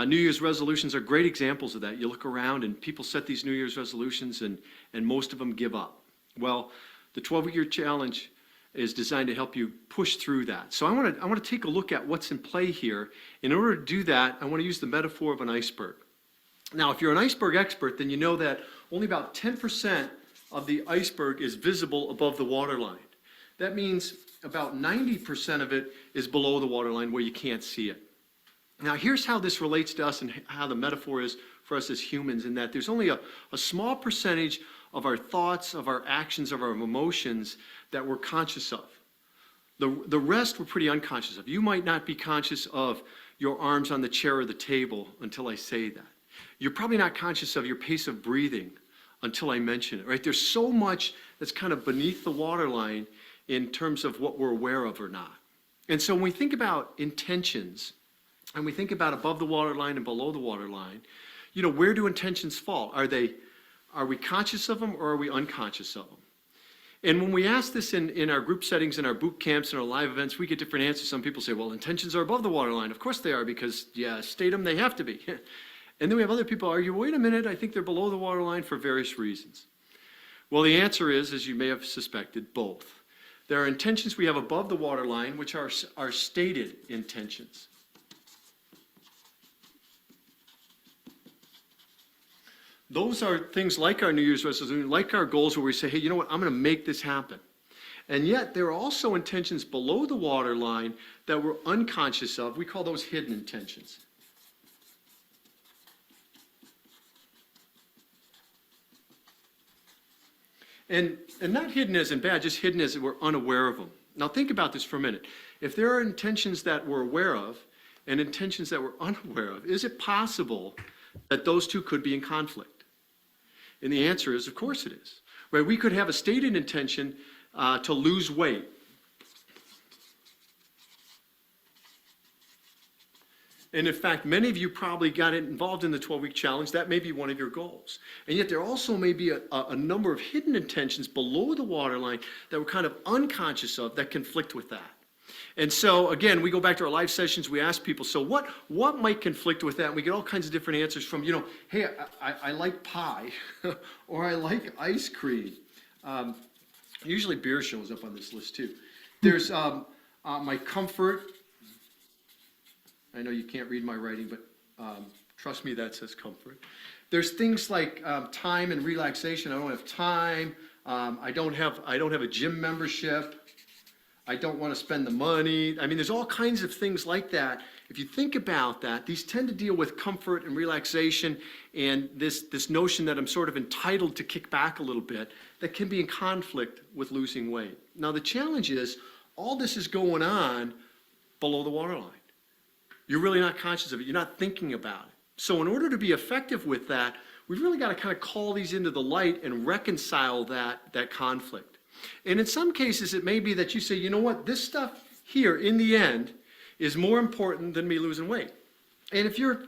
New Year's resolutions are great examples of that. You look around and people set these New Year's resolutions and most of them give up. Well, the 12-Week Year Challenge is designed to help you push through that. So I want to take a look at what's in play here. In order to do that, I want to use the metaphor of an iceberg. Now, if you're an iceberg expert, then you know that only about 10% of the iceberg is visible above the waterline. That means about 90% of it is below the waterline where you can't see it. Now, here's how this relates to us and how the metaphor is for us as humans, in that there's only a small percentage of our thoughts, of our actions, of our emotions that we're conscious of. The rest we're pretty unconscious of. You might not be conscious of your arms on the chair or the table until I say that. You're probably not conscious of your pace of breathing until I mention it, right? There's so much that's kind of beneath the waterline in terms of what we're aware of or not. And so when we think about intentions, and we think about above the waterline and below the waterline, you know, where do intentions fall? Are we conscious of them or are we unconscious of them? And when we ask this in our group settings, in our boot camps, and our live events, we get different answers. Some people say, well, intentions are above the waterline. Of course they are, because, yeah, state them, they have to be. And then we have other people argue, wait a minute, I think they're below the waterline for various reasons. Well, the answer is, as you may have suspected, both. There are intentions we have above the waterline, which are stated intentions. Those are things like our New Year's resolution, like our goals, where we say, hey, you know what, I'm going to make this happen. And yet there are also intentions below the waterline that we're unconscious of. We call those hidden intentions. And not hidden as in bad, just hidden as we're unaware of them. Now think about this for a minute. If there are intentions that we're aware of and intentions that we're unaware of, is it possible that those two could be in conflict? And the answer is, of course it is. Right? We could have a stated intention to lose weight. And in fact, many of you probably got involved in the 12-week challenge. That may be one of your goals. And yet there also may be a number of hidden intentions below the waterline that we're kind of unconscious of that conflict with that. And so, again, we go back to our live sessions, we ask people, so what might conflict with that? And we get all kinds of different answers from, you know, hey, I like pie, or I like ice cream. Usually beer shows up on this list too. There's my comfort. I know you can't read my writing, but trust me, that says comfort. There's things like time and relaxation. I don't have time. I don't have a gym membership. I don't want to spend the money. I mean, there's all kinds of things like that. If you think about that, these tend to deal with comfort and relaxation and this notion that I'm sort of entitled to kick back a little bit that can be in conflict with losing weight. Now, the challenge is all this is going on below the waterline. You're really not conscious of it. You're not thinking about it. So in order to be effective with that, we've really got to kind of call these into the light and reconcile that conflict. And in some cases, it may be that you say, you know what, this stuff here in the end is more important than me losing weight. And if you're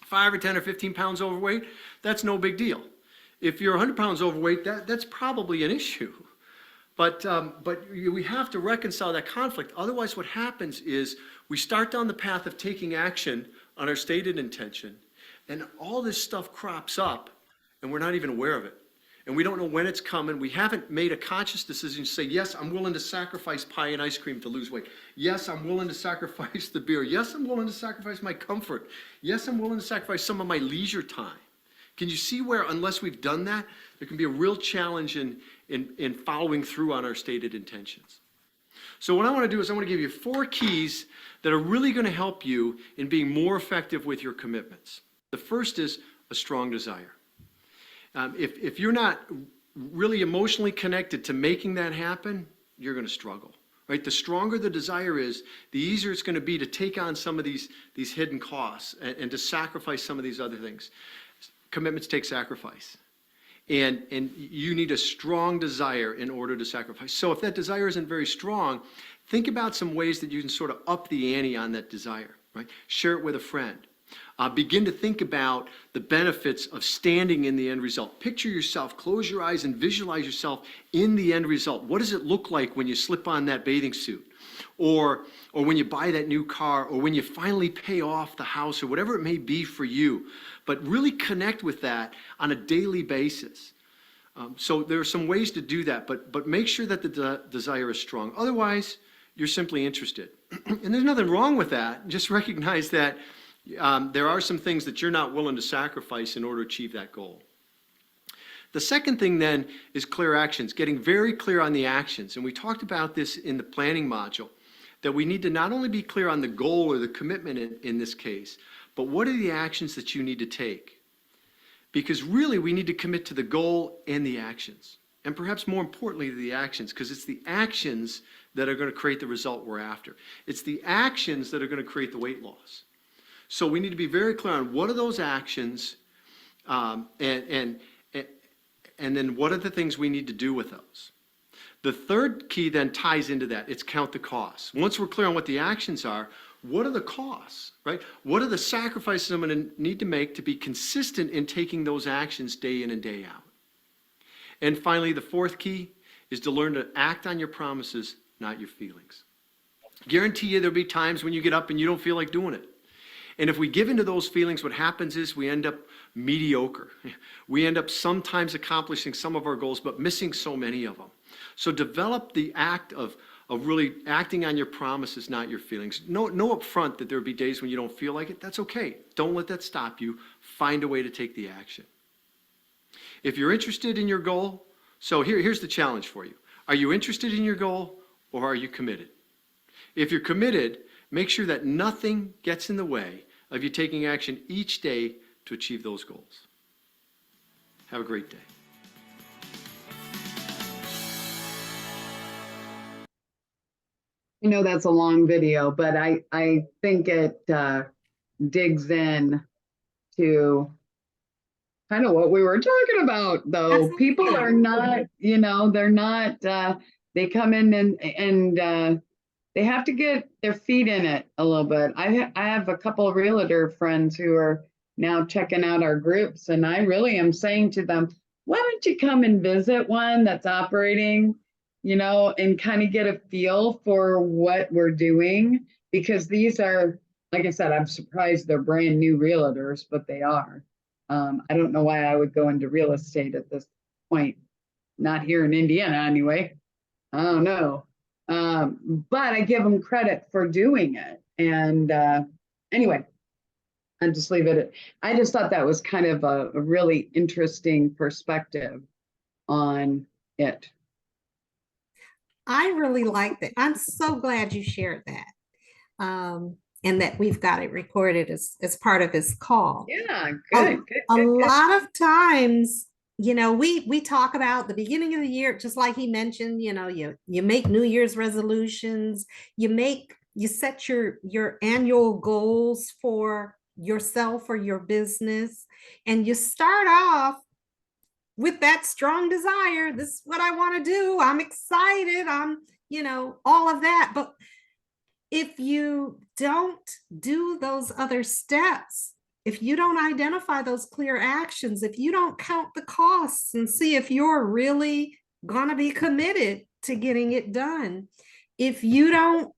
5 or 10 or 15 pounds overweight, that's no big deal. If you're 100 pounds overweight, that's probably an issue. But we have to reconcile that conflict. Otherwise, what happens is we start down the path of taking action on our stated intention, and all this stuff crops up, and we're not even aware of it. And we don't know when it's coming. We haven't made a conscious decision to say, yes, I'm willing to sacrifice pie and ice cream to lose weight. Yes, I'm willing to sacrifice the beer. Yes, I'm willing to sacrifice my comfort. Yes, I'm willing to sacrifice some of my leisure time. Can you see where, unless we've done that, there can be a real challenge in following through on our stated intentions? So what I want to do is I want to give you 4 keys that are really going to help you in being more effective with your commitments. The first is a strong desire. If you're not really emotionally connected to making that happen, you're going to struggle, right? The stronger the desire is, the easier it's going to be to take on some of these hidden costs and to sacrifice some of these other things. commitments take sacrifice. And you need a strong desire in order to sacrifice. So if that desire isn't very strong, think about some ways that you can sort of up the ante on that desire, right? Share it with a friend. Begin to think about the benefits of standing in the end result. Picture yourself, close your eyes and visualize yourself in the end result. What does it look like when you slip on that bathing suit? Or when you buy that new car, or when you finally pay off the house, or whatever it may be for you. But really connect with that on a daily basis. So there are some ways to do that, but make sure that the desire is strong. Otherwise, you're simply interested. And there's nothing wrong with that. Just recognize that there are some things that you're not willing to sacrifice in order to achieve that goal. The second thing then is clear actions, getting very clear on the actions. And we talked about this in the planning module, that we need to not only be clear on the goal or the commitment in this case, but what are the actions that you need to take? Because really we need to commit to the goal and the actions. And perhaps more importantly, the actions, because it's the actions that are going to create the result we're after. It's the actions that are going to create the weight loss. So we need to be very clear on what are those actions, and then what are the things we need to do with those. The third key then ties into that. It's count the costs. Once we're clear on what the actions are, what are the costs, right? What are the sacrifices I'm going to need to make to be consistent in taking those actions day in and day out? And finally, the fourth key is to learn to act on your promises, not your feelings. Guarantee you there'll be times when you get up and you don't feel like doing it. And if we give into those feelings, what happens is we end up mediocre. We end up sometimes accomplishing some of our goals, but missing so many of them. So develop the act of really acting on your promises, not your feelings. Know up front that there'll be days when you don't feel like it. That's okay. Don't let that stop you. Find a way to take the action. If you're interested in your goal, so here's the challenge for you. Are you interested in your goal, or are you committed? If you're committed, make sure that nothing gets in the way of you taking action each day to achieve those goals. Have a great day. You know, that's a long video, but I think it digs in to kind of what we were talking about, though. People are not, they're not, they come in and they have to get their feet in it a little bit. I have a couple of realtor friends who are now checking out our groups, and I really am saying to them, why don't you come and visit one that's operating, and kind of get a feel for what we're doing? Because these are, like I said, I'm surprised they're brand new realtors, but they are. I don't know why I would go into real estate at this point, not here in Indiana anyway. I don't know. But I give them credit for doing it. And anyway, I'll just leave it at, I just thought that was kind of a really interesting perspective on it. I really liked it. I'm so glad you shared that. And that we've got it recorded as part of this call. Yeah, good. A lot of times, we talk about the beginning of the year, just like he mentioned, you make New Year's resolutions, you set your annual goals for yourself or your business, and you start off with that strong desire. This is what I want to do. I'm excited. I'm, all of that. But if you don't do those other steps, if you don't identify those clear actions, if you don't count the costs and see if you're really going to be committed to getting it done, if you don't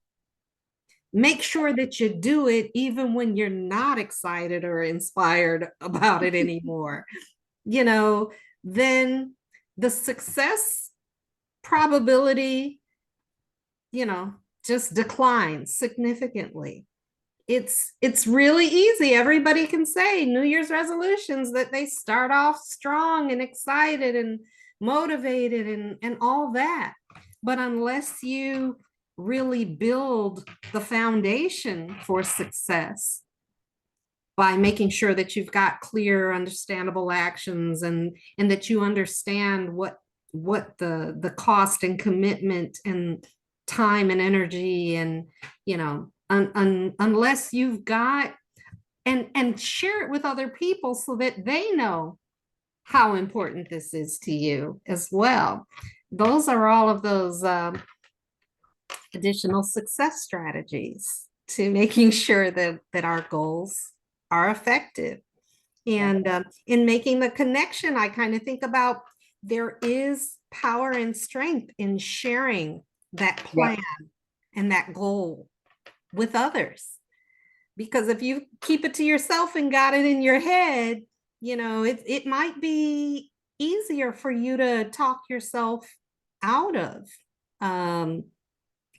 make sure that you do it even when you're not excited or inspired about it anymore, then the success probability, just declines significantly. It's really easy. Everybody can say New Year's resolutions that they start off strong and excited and motivated and all that. But unless you really build the foundation for success by making sure that you've got clear, understandable actions and that you understand what the cost and commitment and time and energy and, unless you've got and share it with other people so that they know how important this is to you as well. Those are all of those additional success strategies to making sure that our goals are effective. And in making the connection, I kind of think about there is power and strength in sharing that plan and that goal with others. Because if you keep it to yourself and got it in your head, you know, it might be easier for you to talk yourself out of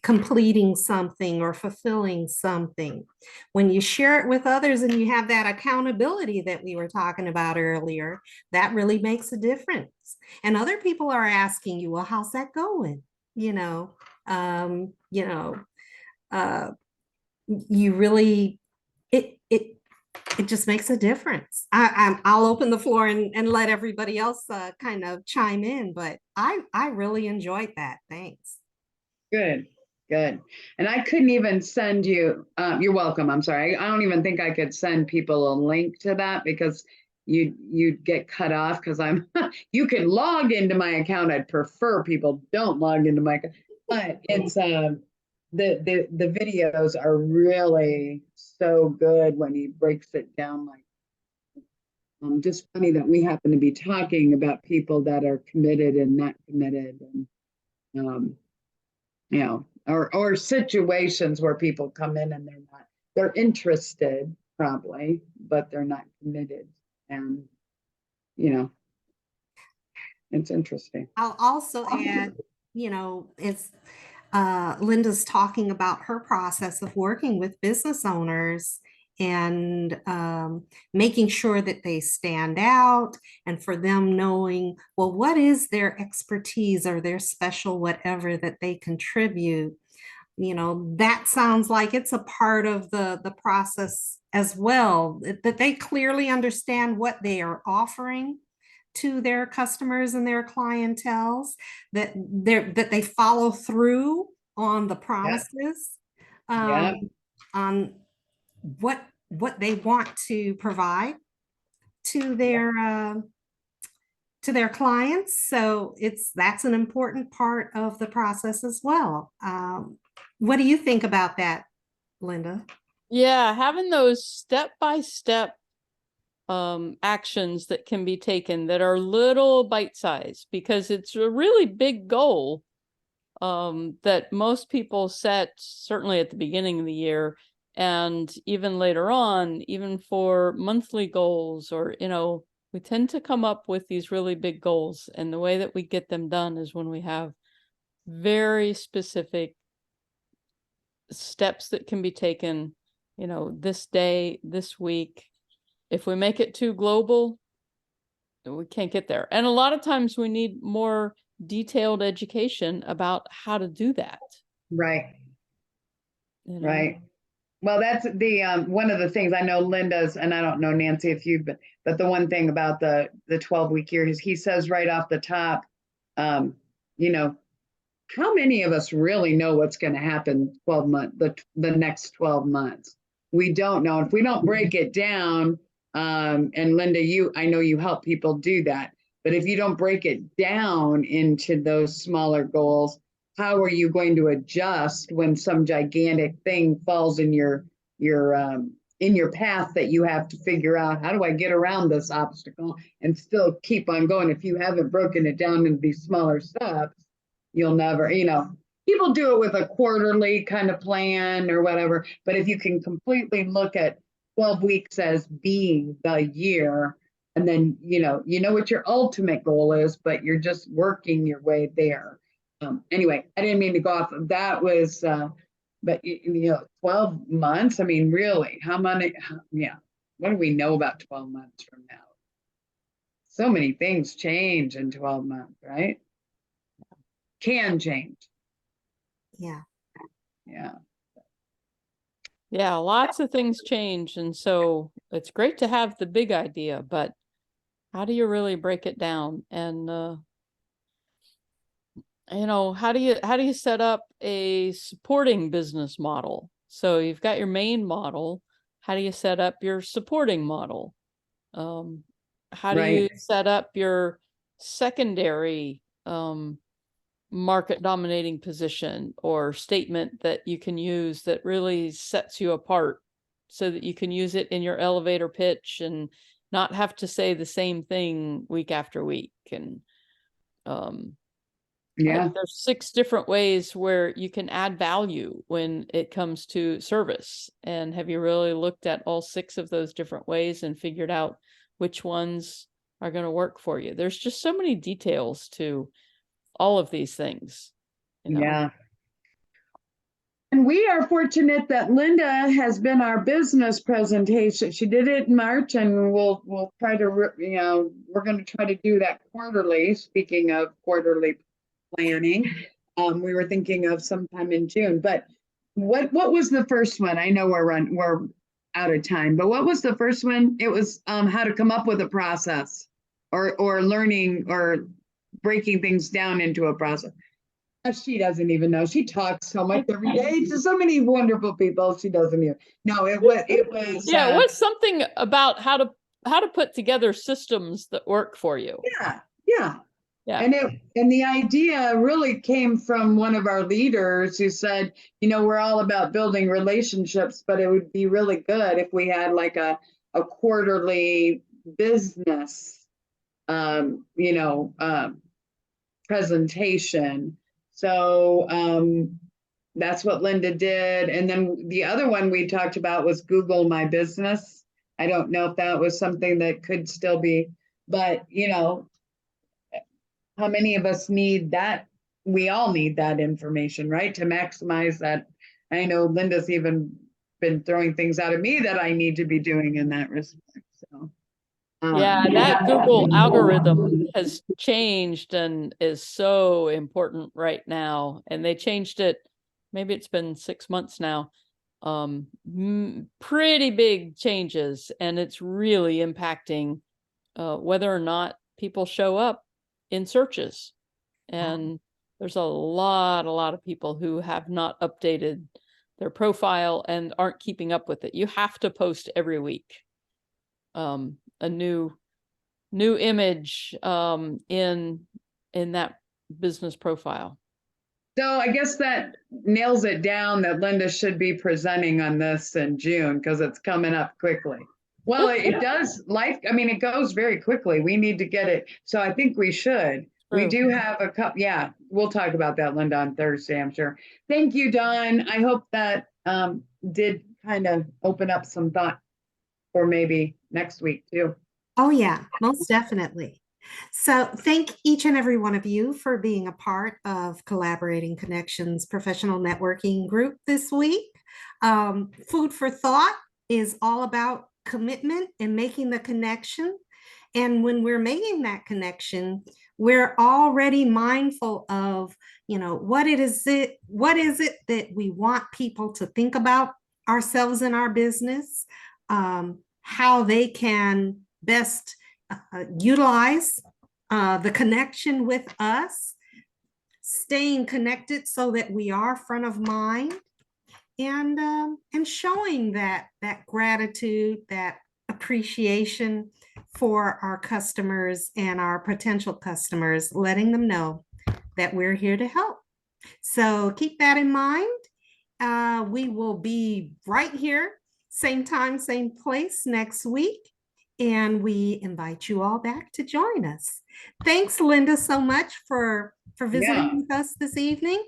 completing something or fulfilling something. When you share it with others and you have that accountability that we were talking about earlier, that really makes a difference. And other people are asking you, well, how's that going? You know, you really, it just makes a difference. I'll open the floor and let everybody else kind of chime in, but I really enjoyed that. Thanks. Good. Good. And I couldn't even send you, you're welcome. I'm sorry. I don't even think I could send people a link to that because you'd get cut off because you can log into my account. I'd prefer people don't log into my account, but it's, the videos are really so good when he breaks it down. Like, just funny that we happen to be talking about people that are committed and not committed, and, you know, or situations where people come in and they're interested probably, but they're not committed. And, you know, it's interesting. I'll also add, you know, it's Linda's talking about her process of working with business owners and making sure that they stand out and for them knowing, well, what is their expertise or their special whatever that they contribute. You know, that sounds like it's a part of the process as well, that they clearly understand what they are offering to their customers and their clientels, that they follow through on the promises, on what they want to provide to their clients. So that's an important part of the process as well. What do you think about that, Linda? Yeah, having those step-by-step actions that can be taken that are little bite-sized, because it's a really big goal that most people set certainly at the beginning of the year, and even later on, even for monthly goals, or, you know, we tend to come up with these really big goals, and the way that we get them done is when we have very specific steps that can be taken, you know, this day, this week. If we make it too global, we can't get there. And a lot of times we need more detailed education about how to do that. Right. You know? Right. Well, that's the one of the things I know Linda's, and I don't know Nancy if you've been, but the one thing about the 12-week year is he says right off the top, you know, how many of us really know what's going to happen 12 months, the next 12 months? We don't know. If we don't break it down, and Linda, I know you help people do that, but if you don't break it down into those smaller goals, how are you going to adjust when some gigantic thing falls in your path that you have to figure out, how do I get around this obstacle and still keep on going? If you haven't broken it down into these smaller steps, you'll never, you know, people do it with a quarterly kind of plan or whatever. But if you can completely look at 12 weeks as being the year, and then, you know what your ultimate goal is, but you're just working your way there. Anyway, I didn't mean to go off. That was, but you know, 12 months. I mean, really, how many? Yeah. What do we know about 12 months from now? So many things change in 12 months, right? Can change. Yeah. Yeah. Yeah, lots of things change. And so it's great to have the big idea, but how do you really break it down? And, you know, how do you set up a supporting business model? So you've got your main model, How do you set up your supporting model? How do you Right. set up your secondary market dominating position or statement that you can use that really sets you apart so that you can use it in your elevator pitch and not have to say the same thing week after week? And Yeah. there's 6 different ways where you can add value when it comes to service. And have you really looked at all 6 of those different ways and figured out which ones are going to work for you? There's just so many details to all of these things. You know? Yeah. And we are fortunate that Linda has been our business presentation. She did it in March, and we'll try to, we're going to try to do that quarterly. Speaking of quarterly planning, we were thinking of sometime in June. But what was the first one? I know we're out of time, but what was the first one? It was how to come up with a process, or learning or breaking things down into a process. She doesn't even know. She talks so much every day to so many wonderful people. She doesn't even. No, it was. Yeah, it was something about how to put together systems that work for you. Yeah. Yeah. And the idea really came from one of our leaders who said, we're all about building relationships, but it would be really good if we had like a quarterly business, presentation. So that's what Linda did. And then the other one we talked about was Google My Business. I don't know if that was something that could still be, but how many of us need that? We all need that information, right? To maximize that. I know Linda's even been throwing things out at me that I need to be doing in that respect. So yeah, that Google algorithm has changed and is so important right now. And they changed it, maybe it's been 6 months now. Pretty big changes, and it's really impacting whether or not people show up in searches. And there's a lot of people who have not updated their profile and aren't keeping up with it. You have to post every week a new image in that business profile. So I guess that nails it down that Linda should be presenting on this in June, because it's coming up quickly. Well, it does. It goes very quickly. We need to get it. So I think we should. We do have a couple. Yeah, we'll talk about that, Linda, on Thursday, I'm sure. Thank you, Dawn. I hope that did kind of open up some thought for maybe next week too. Oh yeah, most definitely. So thank each and every one of you for being a part of Collaborating Connections Professional Networking Group this week. Food for thought is all about commitment and making the connection. And when we're making that connection, we're already mindful of, what is it that we want people to think about ourselves and our business, how they can best utilize the connection with us, staying connected so that we are front of mind, and showing that gratitude, that appreciation for our customers and our potential customers, letting them know that we're here to help. So keep that in mind. We will be right here, same time, same place next week. And we invite you all back to join us. Thanks, Linda, so much for visiting with us this evening.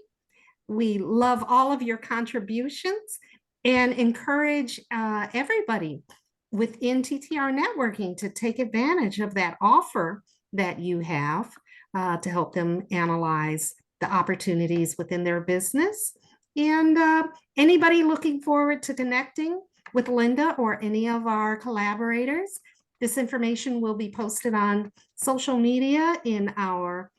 We love all of your contributions and encourage everybody within TTR Networking to take advantage of that offer that you have to help them analyze the opportunities within their business. And anybody looking forward to connecting with Linda or any of our collaborators, this information will be posted on social media in our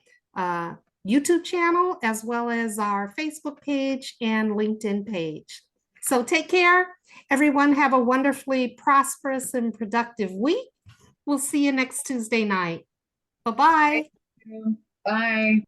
YouTube channel, as well as our Facebook page and LinkedIn page. So take care. Everyone have a wonderfully prosperous and productive week. We'll see you next Tuesday night. Bye-bye. Bye.